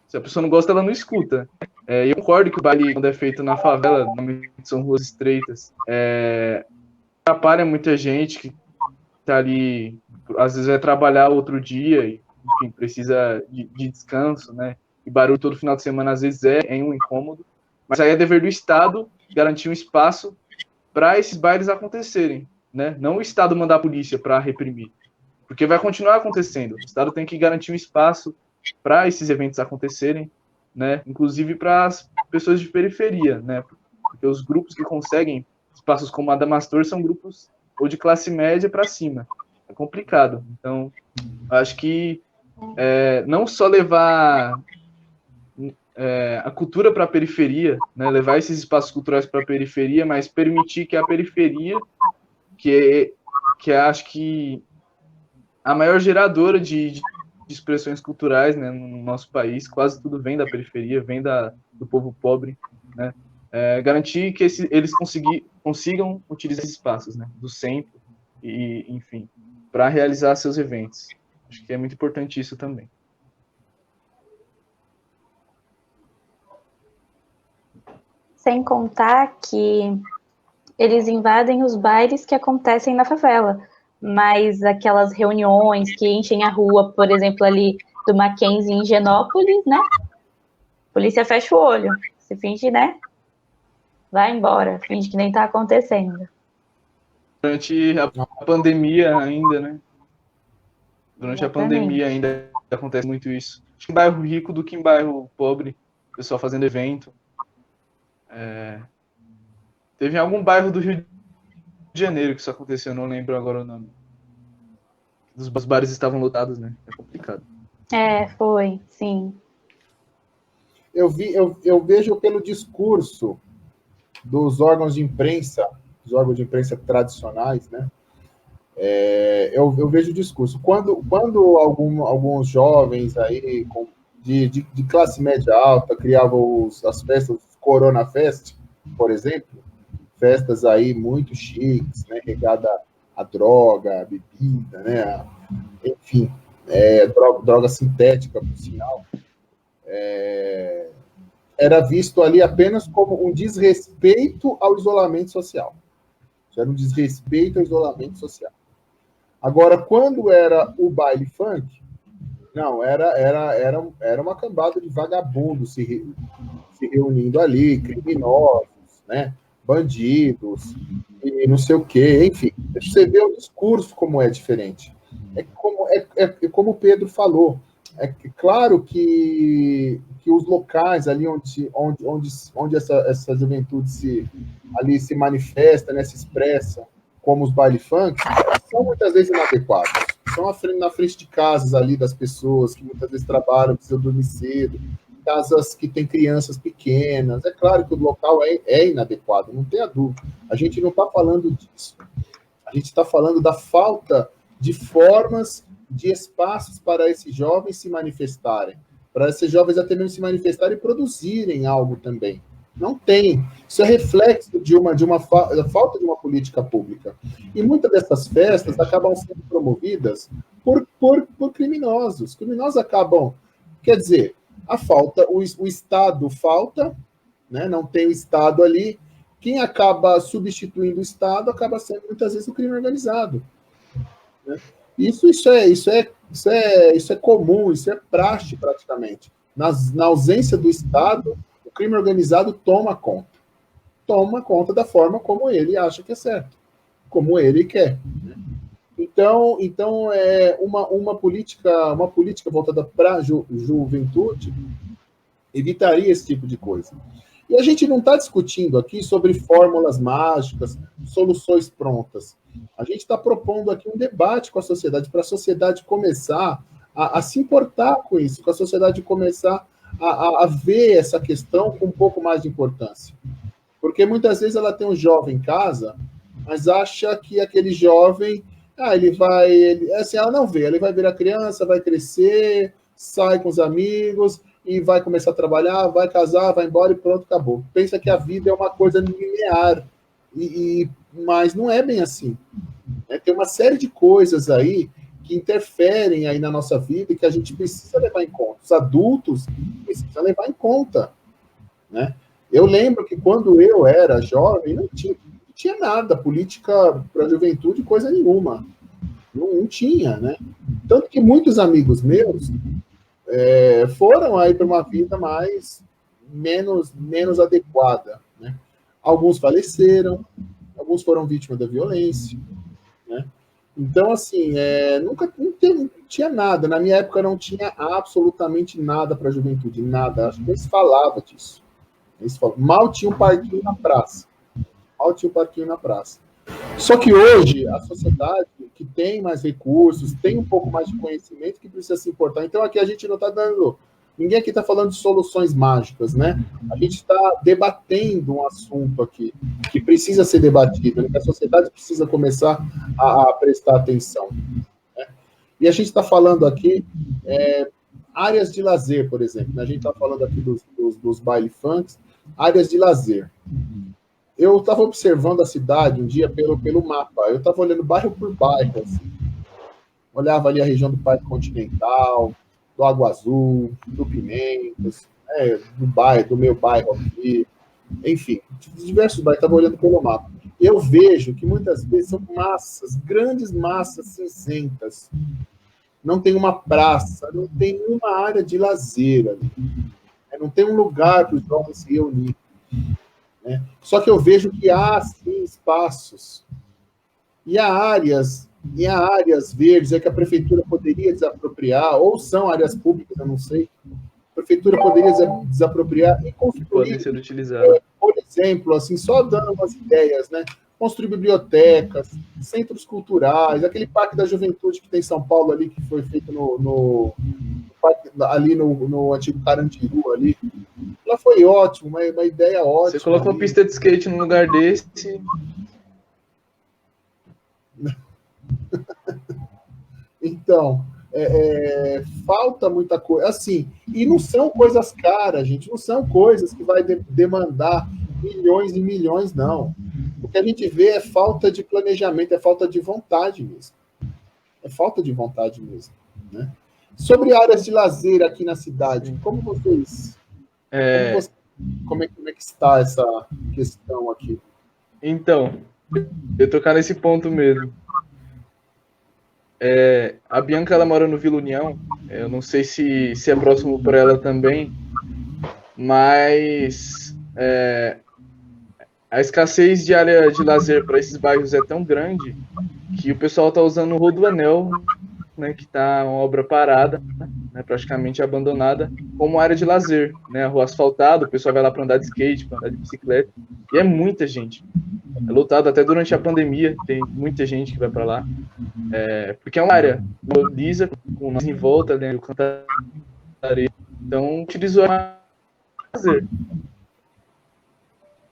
Se a pessoa não gosta, ela não escuta. Eu concordo que o baile, quando é feito na favela, normalmente são ruas estreitas, atrapalha muita gente que tá ali, às vezes vai trabalhar outro dia e, enfim, precisa de descanso, né? E barulho todo final de semana, às vezes, é um incômodo. Mas aí é dever do Estado garantir um espaço para esses bailes acontecerem, né? Não o Estado mandar a polícia para reprimir, porque vai continuar acontecendo. O Estado tem que garantir um espaço para esses eventos acontecerem, né? Inclusive para as pessoas de periferia, né? Porque os grupos que conseguem espaços como a Adamastor são grupos ou de classe média para cima. É complicado. Então, acho que não só levar a cultura para a periferia, né, levar esses espaços culturais para a periferia, mas permitir que a periferia, que acho que a maior geradora de expressões culturais, né, no nosso país, quase tudo vem da periferia, vem do povo pobre, né, garantir que eles consigam utilizar esses espaços, né, do centro, e, enfim, para realizar seus eventos. Acho que é muito importante isso também. Sem contar que eles invadem os bailes que acontecem na favela, mas aquelas reuniões que enchem a rua, por exemplo, ali do Mackenzie em Genópolis, né? A polícia fecha o olho, se finge, né? Vai embora, finge que nem tá acontecendo. Durante a pandemia ainda, né? Durante a pandemia ainda acontece muito isso. Acho que em bairro rico do que em bairro pobre, o pessoal fazendo evento. Teve algum bairro do Rio de Janeiro que isso aconteceu, não lembro agora o nome. Os bares estavam lotados, né? É complicado. Foi, sim. Eu vejo pelo discurso dos órgãos de imprensa, dos órgãos de imprensa tradicionais, né? Eu vejo o discurso. Quando alguns jovens aí de classe média alta criavam as festas Corona Fest, por exemplo, festas aí muito chiques, né, regada a droga, a bebida, né, enfim, droga sintética, por sinal, era visto ali apenas como um desrespeito ao isolamento social. Isso era um desrespeito ao isolamento social. Agora, quando era o baile funk, não, era uma cambada de vagabundos se reunindo ali, criminosos, né? Bandidos, e não sei o quê, enfim. Você vê o discurso como é diferente. Como o Pedro falou, é claro que os locais ali onde essa juventude se manifesta, né, se expressa, como os baile funk, são muitas vezes inadequados. São na frente de casas ali das pessoas que muitas vezes trabalham, precisam dormir cedo, casas que têm crianças pequenas. É claro que o local é inadequado, não tenha dúvida. A gente não está falando disso. A gente está falando da falta de formas, de espaços para esses jovens se manifestarem, para esses jovens até mesmo se manifestarem e produzirem algo também. Não tem. Isso é reflexo da falta de uma política pública. E muitas dessas festas acabam sendo promovidas por criminosos. Criminosos acabam... Quer dizer, o Estado falta, né? Não tem o Estado ali. Quem acaba substituindo o Estado acaba sendo, muitas vezes, o crime organizado. Né? Isso é comum, isso é praxe, praticamente. Na ausência do Estado, o crime organizado toma conta da forma como ele acha que é certo, como ele quer. Né? Então é uma política voltada para a juventude evitaria esse tipo de coisa. E a gente não está discutindo aqui sobre fórmulas mágicas, soluções prontas. A gente está propondo aqui um debate com a sociedade, para a sociedade começar a se importar com isso, para a sociedade começar a ver essa questão com um pouco mais de importância. Porque muitas vezes ela tem um jovem em casa, mas acha que aquele jovem assim, ela não vê, ele vai virar criança, vai crescer, sai com os amigos e vai começar a trabalhar, vai casar, vai embora e pronto, acabou. Pensa que a vida é uma coisa linear, mas não é bem assim. Né? Tem uma série de coisas aí que interferem aí na nossa vida e que a gente precisa levar em conta. Os adultos precisam levar em conta. Né? Eu lembro que quando eu era jovem, não tinha nada, política para a juventude, coisa nenhuma. Não tinha, né? Tanto que muitos amigos meus foram aí para uma vida menos adequada, né? Alguns faleceram, alguns foram vítimas da violência, né? Então, assim, nunca não tinha nada. Na minha época não tinha absolutamente nada para a juventude, nada. Acho que eles falavam disso. Mal tinha um parquinho na praça. Só que hoje, a sociedade que tem mais recursos, tem um pouco mais de conhecimento, que precisa se importar. Então, aqui a gente não está dando... Ninguém aqui está falando de soluções mágicas, né? A gente está debatendo um assunto aqui, que precisa ser debatido, né? Que a sociedade precisa começar a prestar atenção. Né? E a gente está falando aqui áreas de lazer, por exemplo. Né? A gente está falando aqui dos baile funks, áreas de lazer. Eu estava observando a cidade um dia pelo mapa. Eu estava olhando bairro por bairro. Assim. Olhava ali a região do Parque Continental, do Água Azul, do Pimentas, do meu bairro aqui. Enfim, diversos bairros. Estava olhando pelo mapa. Eu vejo que muitas vezes são grandes massas cinzentas. Não tem uma praça, não tem uma área de lazer ali. Não tem um lugar para os jovens se reunir. Né? Só que eu vejo que há, sim, espaços. E há áreas verdes que a prefeitura poderia desapropriar, ou são áreas públicas, eu não sei. A prefeitura poderia desapropriar e construir. Podem ser utilizadas. Por exemplo, assim, só dando umas ideias, né? Construir bibliotecas, centros culturais, aquele Parque da Juventude que tem em São Paulo ali, que foi feito ali no antigo Carandiru ali. Ela foi ótima, uma ideia ótima. Você coloca uma pista de skate num lugar desse. Então, falta muita coisa. Assim, e não são coisas caras, gente. Não são coisas que vai demandar milhões e milhões, não. O que a gente vê é falta de planejamento, é falta de vontade mesmo. É falta de vontade mesmo. Né? Sobre áreas de lazer aqui na cidade, como vocês... Como é que está essa questão aqui? Então, eu tocar nesse ponto mesmo. A Bianca, ela mora no Vila União. Eu não sei se é próximo para ela também, mas a escassez de área de lazer para esses bairros é tão grande que o pessoal está usando o Rodoanel, né, que está uma obra parada, né, praticamente abandonada, como área de lazer, né, a rua asfaltada, o pessoal vai lá para andar de skate, para andar de bicicleta, e é muita gente. É lotado até durante a pandemia, tem muita gente que vai para lá, porque é uma área lisa, com nós em volta, né, o Cantareira, então utilizou a lazer.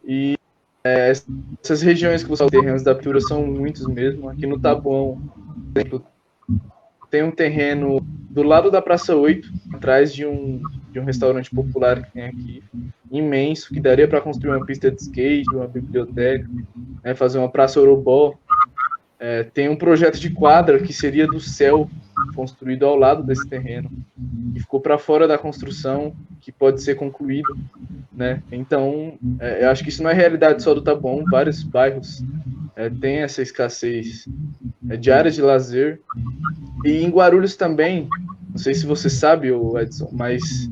E essas regiões que você terrenos da prefeitura são muitos mesmo. Aqui no Taboão, por exemplo, tem um terreno do lado da Praça 8, atrás de um restaurante popular que tem aqui, imenso, que daria para construir uma pista de skate, uma biblioteca, né, fazer uma praça Orobó. Tem um projeto de quadra que seria do céu, construído ao lado desse terreno, e ficou para fora da construção, que pode ser concluído, né? Então, eu acho que isso não é realidade só do Taboão, vários bairros têm essa escassez de áreas de lazer, e em Guarulhos também, não sei se você sabe, Edson, mas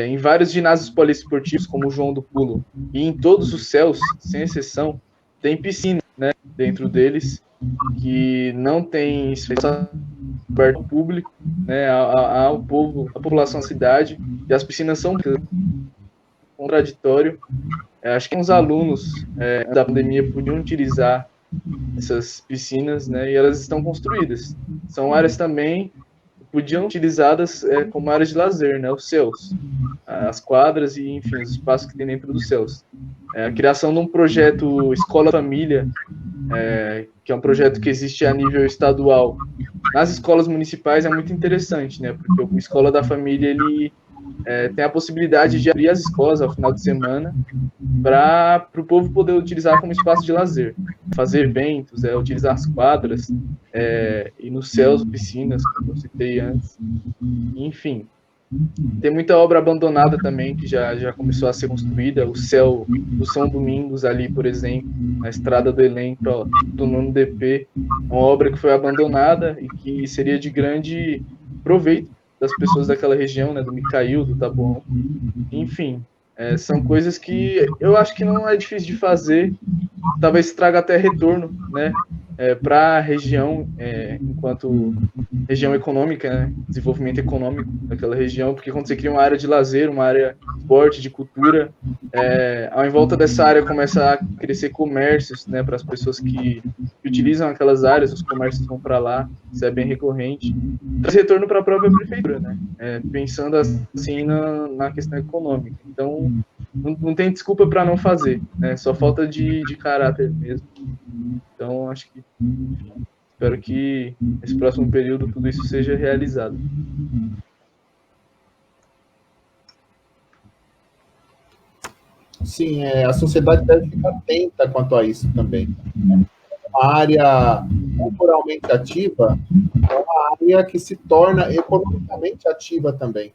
em vários ginásios poliesportivos, como o João do Pulo, e em todos os céus, sem exceção, tem piscina, né, dentro deles, que não tem espaço aberto ao público, né, ao povo, à população da cidade, e as piscinas são contraditório. Acho que uns alunos da pandemia podiam utilizar essas piscinas, né, e elas estão construídas. São áreas também que podiam utilizadas como áreas de lazer, né, os céus, as quadras e, enfim, os espaços que tem dentro dos céus. A criação de um projeto Escola Família que é um projeto que existe a nível estadual, nas escolas municipais, é muito interessante, né? Porque o Escola da Família, ele tem a possibilidade de abrir as escolas ao final de semana para o povo poder utilizar como espaço de lazer, fazer eventos, utilizar as quadras, e nos céus, piscinas, como eu citei antes, enfim. Tem muita obra abandonada também, que já começou a ser construída. O céu do São Domingos ali, por exemplo, na estrada do Elém do 9º DP, uma obra que foi abandonada e que seria de grande proveito das pessoas daquela região, né, do Micail, do Taboão. Enfim, são coisas que eu acho que não é difícil de fazer, talvez traga até retorno, né, para a região, enquanto região econômica, né, desenvolvimento econômico daquela região, porque quando você cria uma área de lazer, uma área de esporte, de cultura, em volta dessa área começa a crescer comércios, né, para as pessoas que utilizam aquelas áreas, os comércios vão para lá, isso é bem recorrente, traz retorno para a própria prefeitura, né, pensando assim na questão econômica. Então, não tem desculpa para não fazer, né, só falta de caráter mesmo. Então, acho que, enfim, espero que nesse próximo período tudo isso seja realizado. Sim, a sociedade deve ficar atenta quanto a isso também. A área culturalmente ativa é uma área que se torna economicamente ativa também.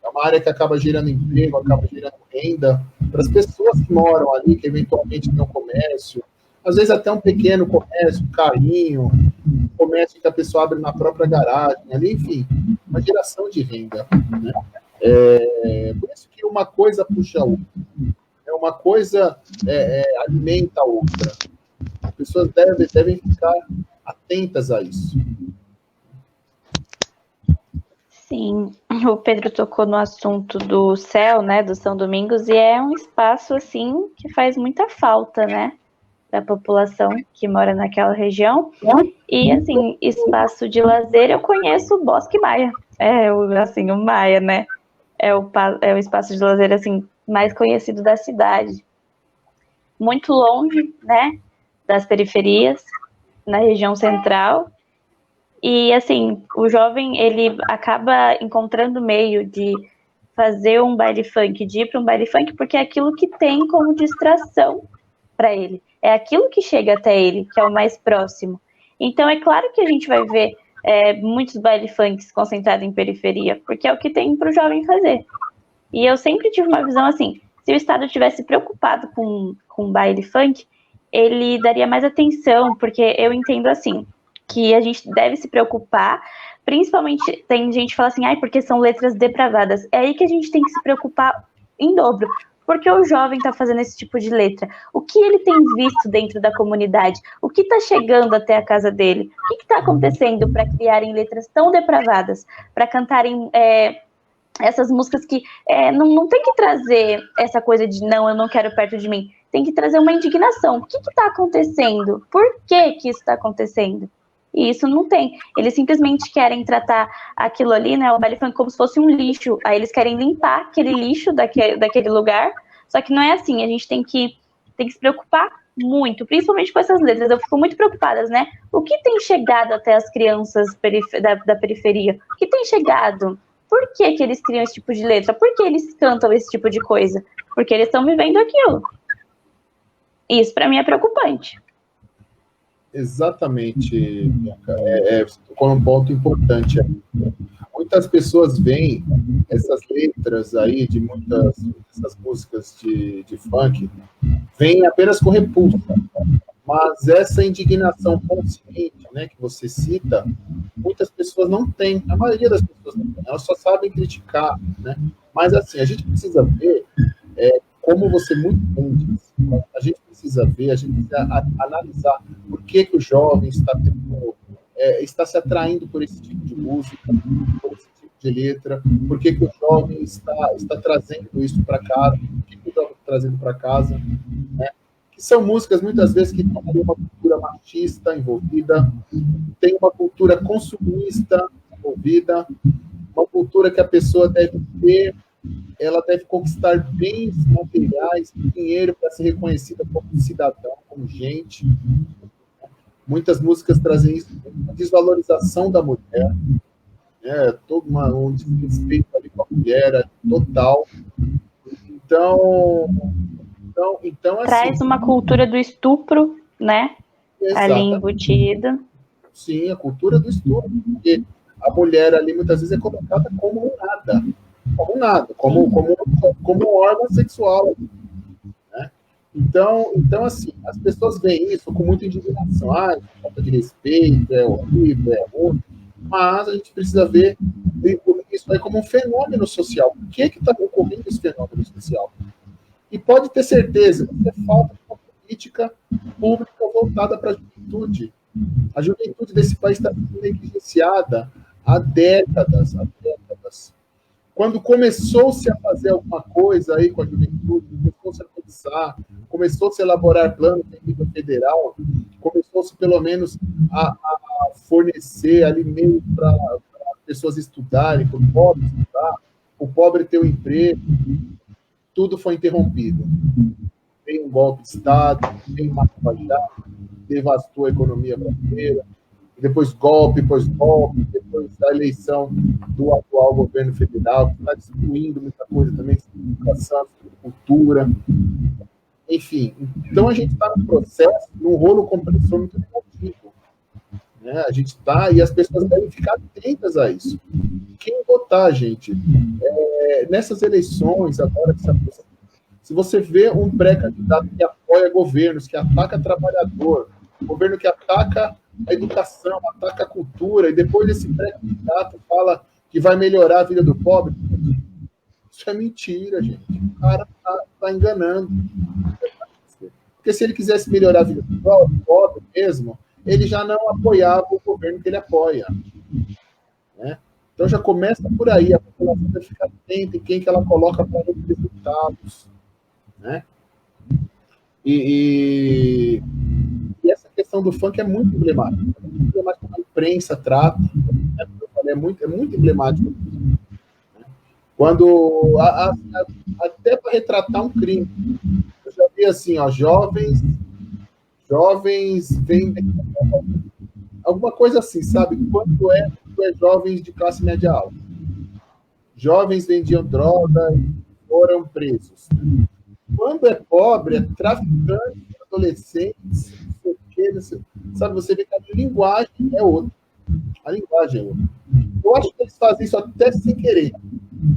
É uma área que acaba gerando emprego, acaba gerando renda para as pessoas que moram ali, que eventualmente têm um comércio, às vezes até um pequeno comércio, um carrinho, um comércio que a pessoa abre na própria garagem, ali, enfim, uma geração de renda. Né? Por isso que uma coisa puxa a outra. Uma coisa alimenta a outra. As pessoas devem ficar atentas a isso. Sim, o Pedro tocou no assunto do céu, né, do São Domingos, e é um espaço, assim, que faz muita falta, né, da população que mora naquela região. E, assim, espaço de lazer, eu conheço o Bosque Maia. O Maia, né, é o espaço de lazer, assim, mais conhecido da cidade. Muito longe, né, das periferias, na região central. E, assim, o jovem, ele acaba encontrando meio de fazer um baile funk, de ir para um baile funk, porque é aquilo que tem como distração para ele. É aquilo que chega até ele, que é o mais próximo. Então, é claro que a gente vai ver muitos baile funks concentrados em periferia, porque é o que tem para o jovem fazer. E eu sempre tive uma visão assim, se o Estado tivesse preocupado com baile funk, ele daria mais atenção, porque eu entendo assim, que a gente deve se preocupar, principalmente, tem gente que fala assim, porque são letras depravadas. É aí que a gente tem que se preocupar em dobro, porque o jovem está fazendo esse tipo de letra. O que ele tem visto dentro da comunidade? O que está chegando até a casa dele? O que está acontecendo para criarem letras tão depravadas? Para cantarem essas músicas que não tem que trazer essa coisa de não, eu não quero perto de mim. Tem que trazer uma indignação. O que está acontecendo? Por que isso está acontecendo? E isso não tem. Eles simplesmente querem tratar aquilo ali, né, o baile funk, como se fosse um lixo. Aí eles querem limpar aquele lixo daquele lugar. Só que não é assim. A gente tem que se preocupar muito, principalmente com essas letras. Eu fico muito preocupada, né? O que tem chegado até as crianças da periferia? O que tem chegado? Por que eles criam esse tipo de letra? Por que eles cantam esse tipo de coisa? Porque eles estão vivendo aquilo. Isso, para mim, é preocupante. Exatamente, Bianca. Você tocou num ponto importante aí. Muitas pessoas veem essas letras aí de muitas dessas músicas de funk, veem apenas com repulsa. Mas essa indignação consciente, né, que você cita, muitas pessoas não têm. A maioria das pessoas não tem. Elas só sabem criticar, né? Mas, assim, a gente precisa ver, como você muito bem disse, a gente precisa analisar por que o jovem está se atraindo por esse tipo de música, por esse tipo de letra, por que o jovem está trazendo isso para casa, por que o jovem está trazendo para casa, né? Que são músicas, muitas vezes, que tem uma cultura machista envolvida, tem uma cultura consumista envolvida, uma cultura que a pessoa deve ter, ela deve conquistar bens materiais, dinheiro para ser reconhecida como cidadão, como gente. Muitas músicas trazem isso, uma desvalorização da mulher, né? Todo um desrespeito ali com a mulher total. Então assim, traz uma cultura do estupro, né? Ali embutida. Sim, a cultura do estupro, porque a mulher ali muitas vezes é colocada como nada, como um órgão sexual, né? Então assim, as pessoas veem isso com muita indignação, falta de respeito, é horrível, é ruim, mas a gente precisa ver isso aí como um fenômeno social. Por que está ocorrendo esse fenômeno social? E pode ter certeza que é falta de uma política pública voltada para a juventude. A juventude desse país está sendo negligenciada há décadas. Quando começou-se a fazer alguma coisa aí com a juventude, começou-se a pensar, começou-se a elaborar planos em nível federal, começou-se pelo menos a fornecer alimentos para pessoas estudarem, para o pobre estudar, o pobre ter um emprego, tudo foi interrompido. Tem um golpe de Estado, tem uma Lava-Jato, devastou a economia brasileira, depois golpe, depois a eleição do atual governo federal, que está destruindo muita coisa também, educação, cultura, enfim. Então a gente está num processo, num rolo compressor muito negativo, né? A gente está, e as pessoas devem ficar atentas a isso. Quem votar, gente, nessas eleições agora, se você vê um pré-candidato que apoia governos, que ataca trabalhador, governo que ataca a educação, ataca a cultura, e depois esse pré-candidato fala que vai melhorar a vida do pobre, isso é mentira, gente. O cara tá enganando. Porque se ele quisesse melhorar a vida do pobre mesmo, ele já não apoiava o governo que ele apoia, né? Então já começa por aí, a população deve ficar atenta em quem que ela coloca para os resultados, né? E essa questão do funk é muito emblemática. É muito emblemática como a imprensa trata, né? Eu falei, é muito emblemático. Né? Quando, até para retratar um crime, eu já vi assim, ó, jovens vendem alguma coisa assim, sabe? Quando é jovens de classe média alta. Jovens vendiam droga e foram presos. Quando é pobre, é traficante, adolescentes, não sei o quê, sabe? Você vê que a linguagem é outra. Eu acho que eles fazem isso até sem querer.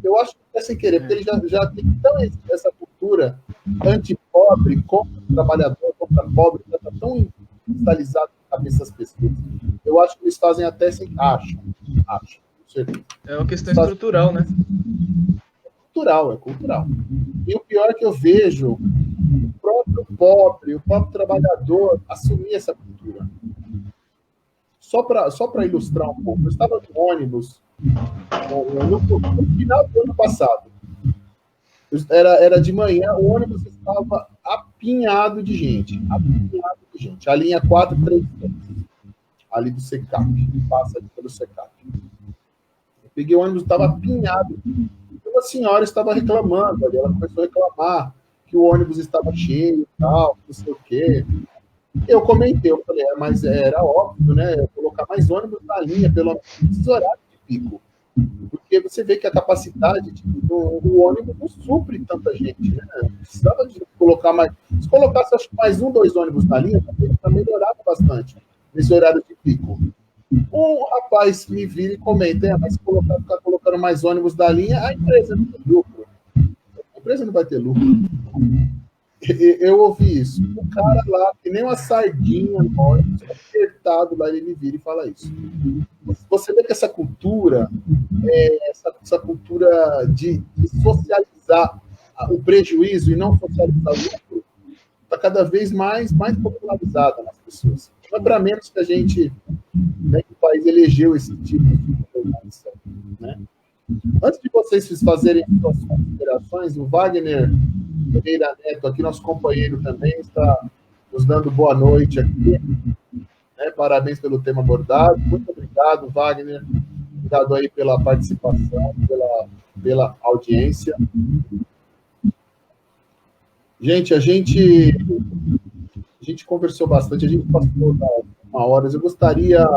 Porque eles já têm tão essa cultura anti-pobre, contra o trabalhador, contra o pobre, já está tão cristalizado na cabeça das pessoas. Eu acho que eles fazem até sem... Acho. É uma questão estrutural, né? É cultural. E o pior é que eu vejo o próprio pobre, o próprio trabalhador assumir essa cultura. Só para ilustrar um pouco, eu estava no ônibus no final do ano passado. Era de manhã, o ônibus estava apinhado de gente. A linha 433, ali do SECAP, passa ali pelo SECAP. Eu peguei o ônibus, estava apinhado. Uma senhora estava reclamando ali, ela começou a reclamar que o ônibus estava cheio e tal, não sei o quê. Eu comentei, eu falei, mas era óbvio, né? Colocar mais ônibus na linha, pelo menos nesses horários de pico. Porque você vê que a capacidade do ônibus não supre tanta gente, né? Precisava de colocar mais. Se colocasse acho, mais 1, 2 ônibus na linha, também melhorava bastante nesse horário de pico. Um rapaz me vira e comenta, mas se ficar colocando mais ônibus da linha, a empresa não tem lucro. A empresa não vai ter lucro. Eu ouvi isso. O cara lá, que nem uma sardinha no ônibus, apertado lá, ele me vira e fala isso. Você vê que essa cultura, essa cultura de socializar o prejuízo e não socializar o lucro, está cada vez mais popularizada nas pessoas. Não é para menos que a gente, né, que o país elegeu esse tipo de governança, né? Antes de vocês fazerem suas considerações, o Wagner Pereira Neto, aqui, nosso companheiro também, está nos dando boa noite aqui. Né? Parabéns pelo tema abordado. Muito obrigado, Wagner. Obrigado aí pela participação, pela audiência. Gente, a gente conversou bastante, a gente passou horas. Eu gostaria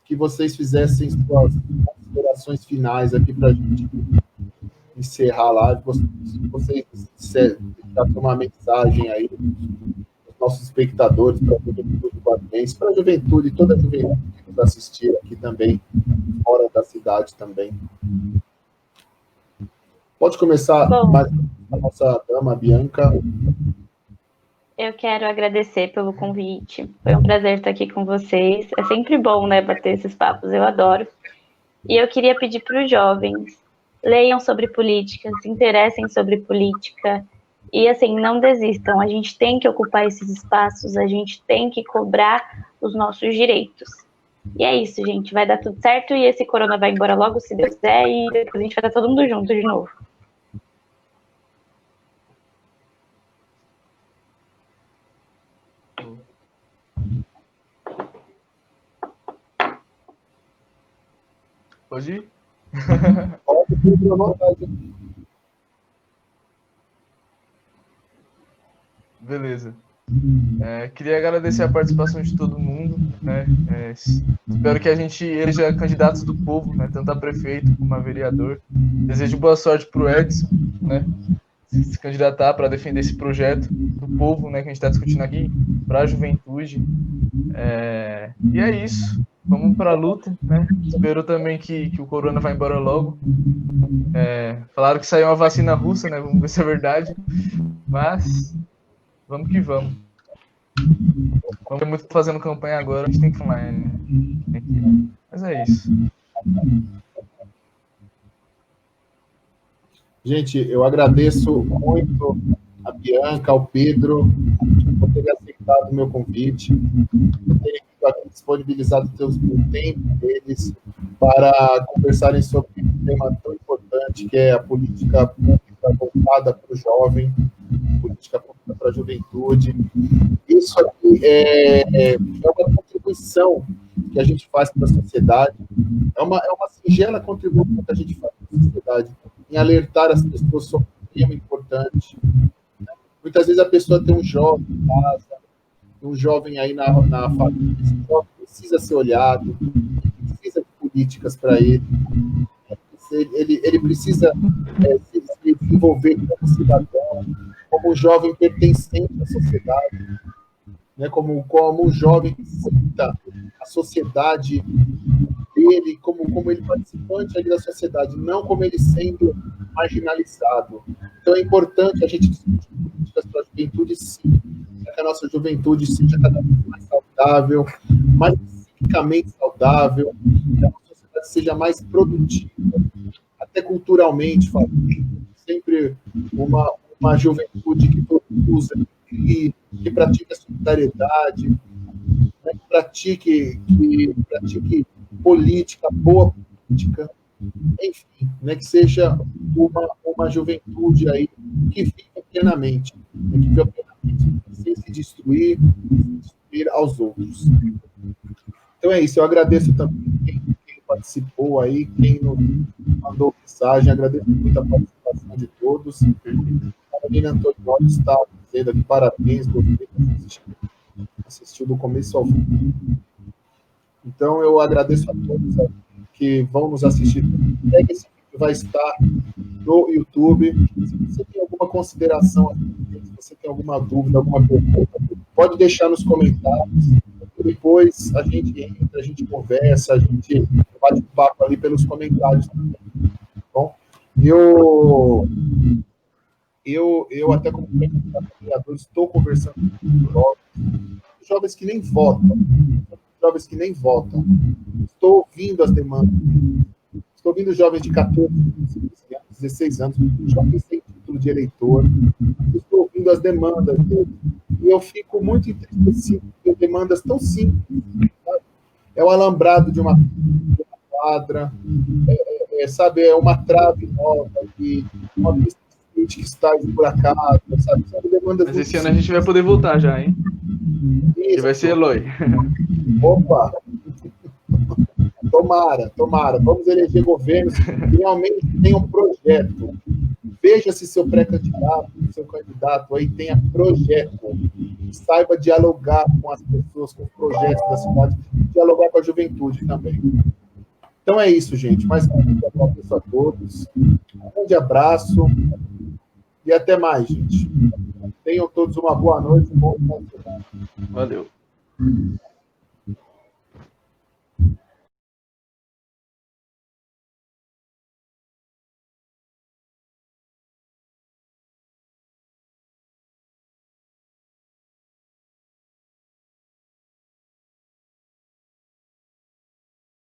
que vocês fizessem suas considerações finais aqui para a gente encerrar a live. Se vocês deixarem uma mensagem aí para os nossos espectadores, para a juventude guardense, para a juventude, toda a juventude que nos assistir aqui também, fora da cidade também. Pode começar mais a nossa dama, Bianca. Eu quero agradecer pelo convite. Foi um prazer estar aqui com vocês. É sempre bom, né, bater esses papos. Eu adoro. E eu queria pedir para os jovens, leiam sobre política, se interessem sobre política e, assim, não desistam. A gente tem que ocupar esses espaços, a gente tem que cobrar os nossos direitos. E é isso, gente. Vai dar tudo certo e esse corona vai embora logo, se Deus quiser, e depois a gente vai estar todo mundo junto de novo. Pode ir? Pode ir à vontade. Beleza. Queria agradecer a participação de todo mundo, né? Espero que a gente eleja candidatos do povo, né? Tanto a prefeito como a vereador. Desejo boa sorte para o Edson, né? Se candidatar para defender esse projeto do povo, né? Que a gente está discutindo aqui, para a juventude. E é isso. Vamos para a luta, né? Espero também que o corona vá embora logo. Falaram que saiu uma vacina russa, né? Vamos ver se é verdade. Mas vamos que vamos. Vamos muito fazendo campanha agora, a gente tem que falar, né? Mas é isso. Gente, eu agradeço muito a Bianca, ao Pedro, por terem aceitado o meu convite, por terem disponibilizado o tempo deles para conversarem sobre um tema tão importante que é a política pública voltada para o jovem, política pública para a juventude. Isso aqui é uma contribuição que a gente faz para a sociedade, é uma singela contribuição que a gente faz para a sociedade em alertar as pessoas sobre um tema importante. Muitas vezes a pessoa tem um jovem em casa, um jovem aí na família, esse jovem precisa ser olhado, precisa de políticas para ele. Ele precisa se envolver como cidadão, como um jovem pertencente à sociedade, né? como um jovem que sinta a sociedade dele como ele participante ali da sociedade, não como ele sendo marginalizado. Então é importante a gente discutir políticas para a juventude, sim, para que a nossa juventude seja cada vez mais saudável, mais psiquicamente saudável, que a sociedade seja mais produtiva, até culturalmente falando, sempre uma juventude que produza, que pratique a solidariedade, né, que pratique política, boa política, enfim, né, que seja uma juventude aí que viva plenamente, sem se destruir aos outros. Então é isso, eu agradeço também quem participou aí, quem nos mandou mensagem, agradeço muito a participação de todos. A Carolina Antonioli está dizendo aqui parabéns, gostei de assistir do começo ao fim. Então eu agradeço a todos que vão nos assistir. Esse vídeo vai estar no YouTube. Se você tem alguma consideração, se você tem alguma dúvida, alguma pergunta, pode deixar nos comentários. Depois a gente entra, a gente conversa, a gente bate um papo ali pelos comentários também. Bom, eu até como vereador estou conversando com jovens que nem votam, estou ouvindo as demandas, estou ouvindo jovens de 14, 15 anos, 16 anos, jovens sem título de eleitor, estou ouvindo as demandas deles, e eu fico muito entristecido com demandas tão simples, sabe? É o alambrado de uma quadra, sabe, é uma trave nova, uma pista que está esburacada, sabe? São demandas. Mas esse ano a gente vai poder voltar já, hein? Isso. E vai ser Eloy. Opa! Tomara. Vamos eleger governos que realmente tenham projeto. Veja se seu pré-candidato, seu candidato aí tenha projeto. saiba dialogar com as pessoas, com os projetos da cidade, dialogar com a juventude também. Então é isso, gente. Mais uma vez, eu agradeço a todos. Um grande abraço e até mais, gente. Tenham todos uma boa noite. Um bom final de semana. Valeu.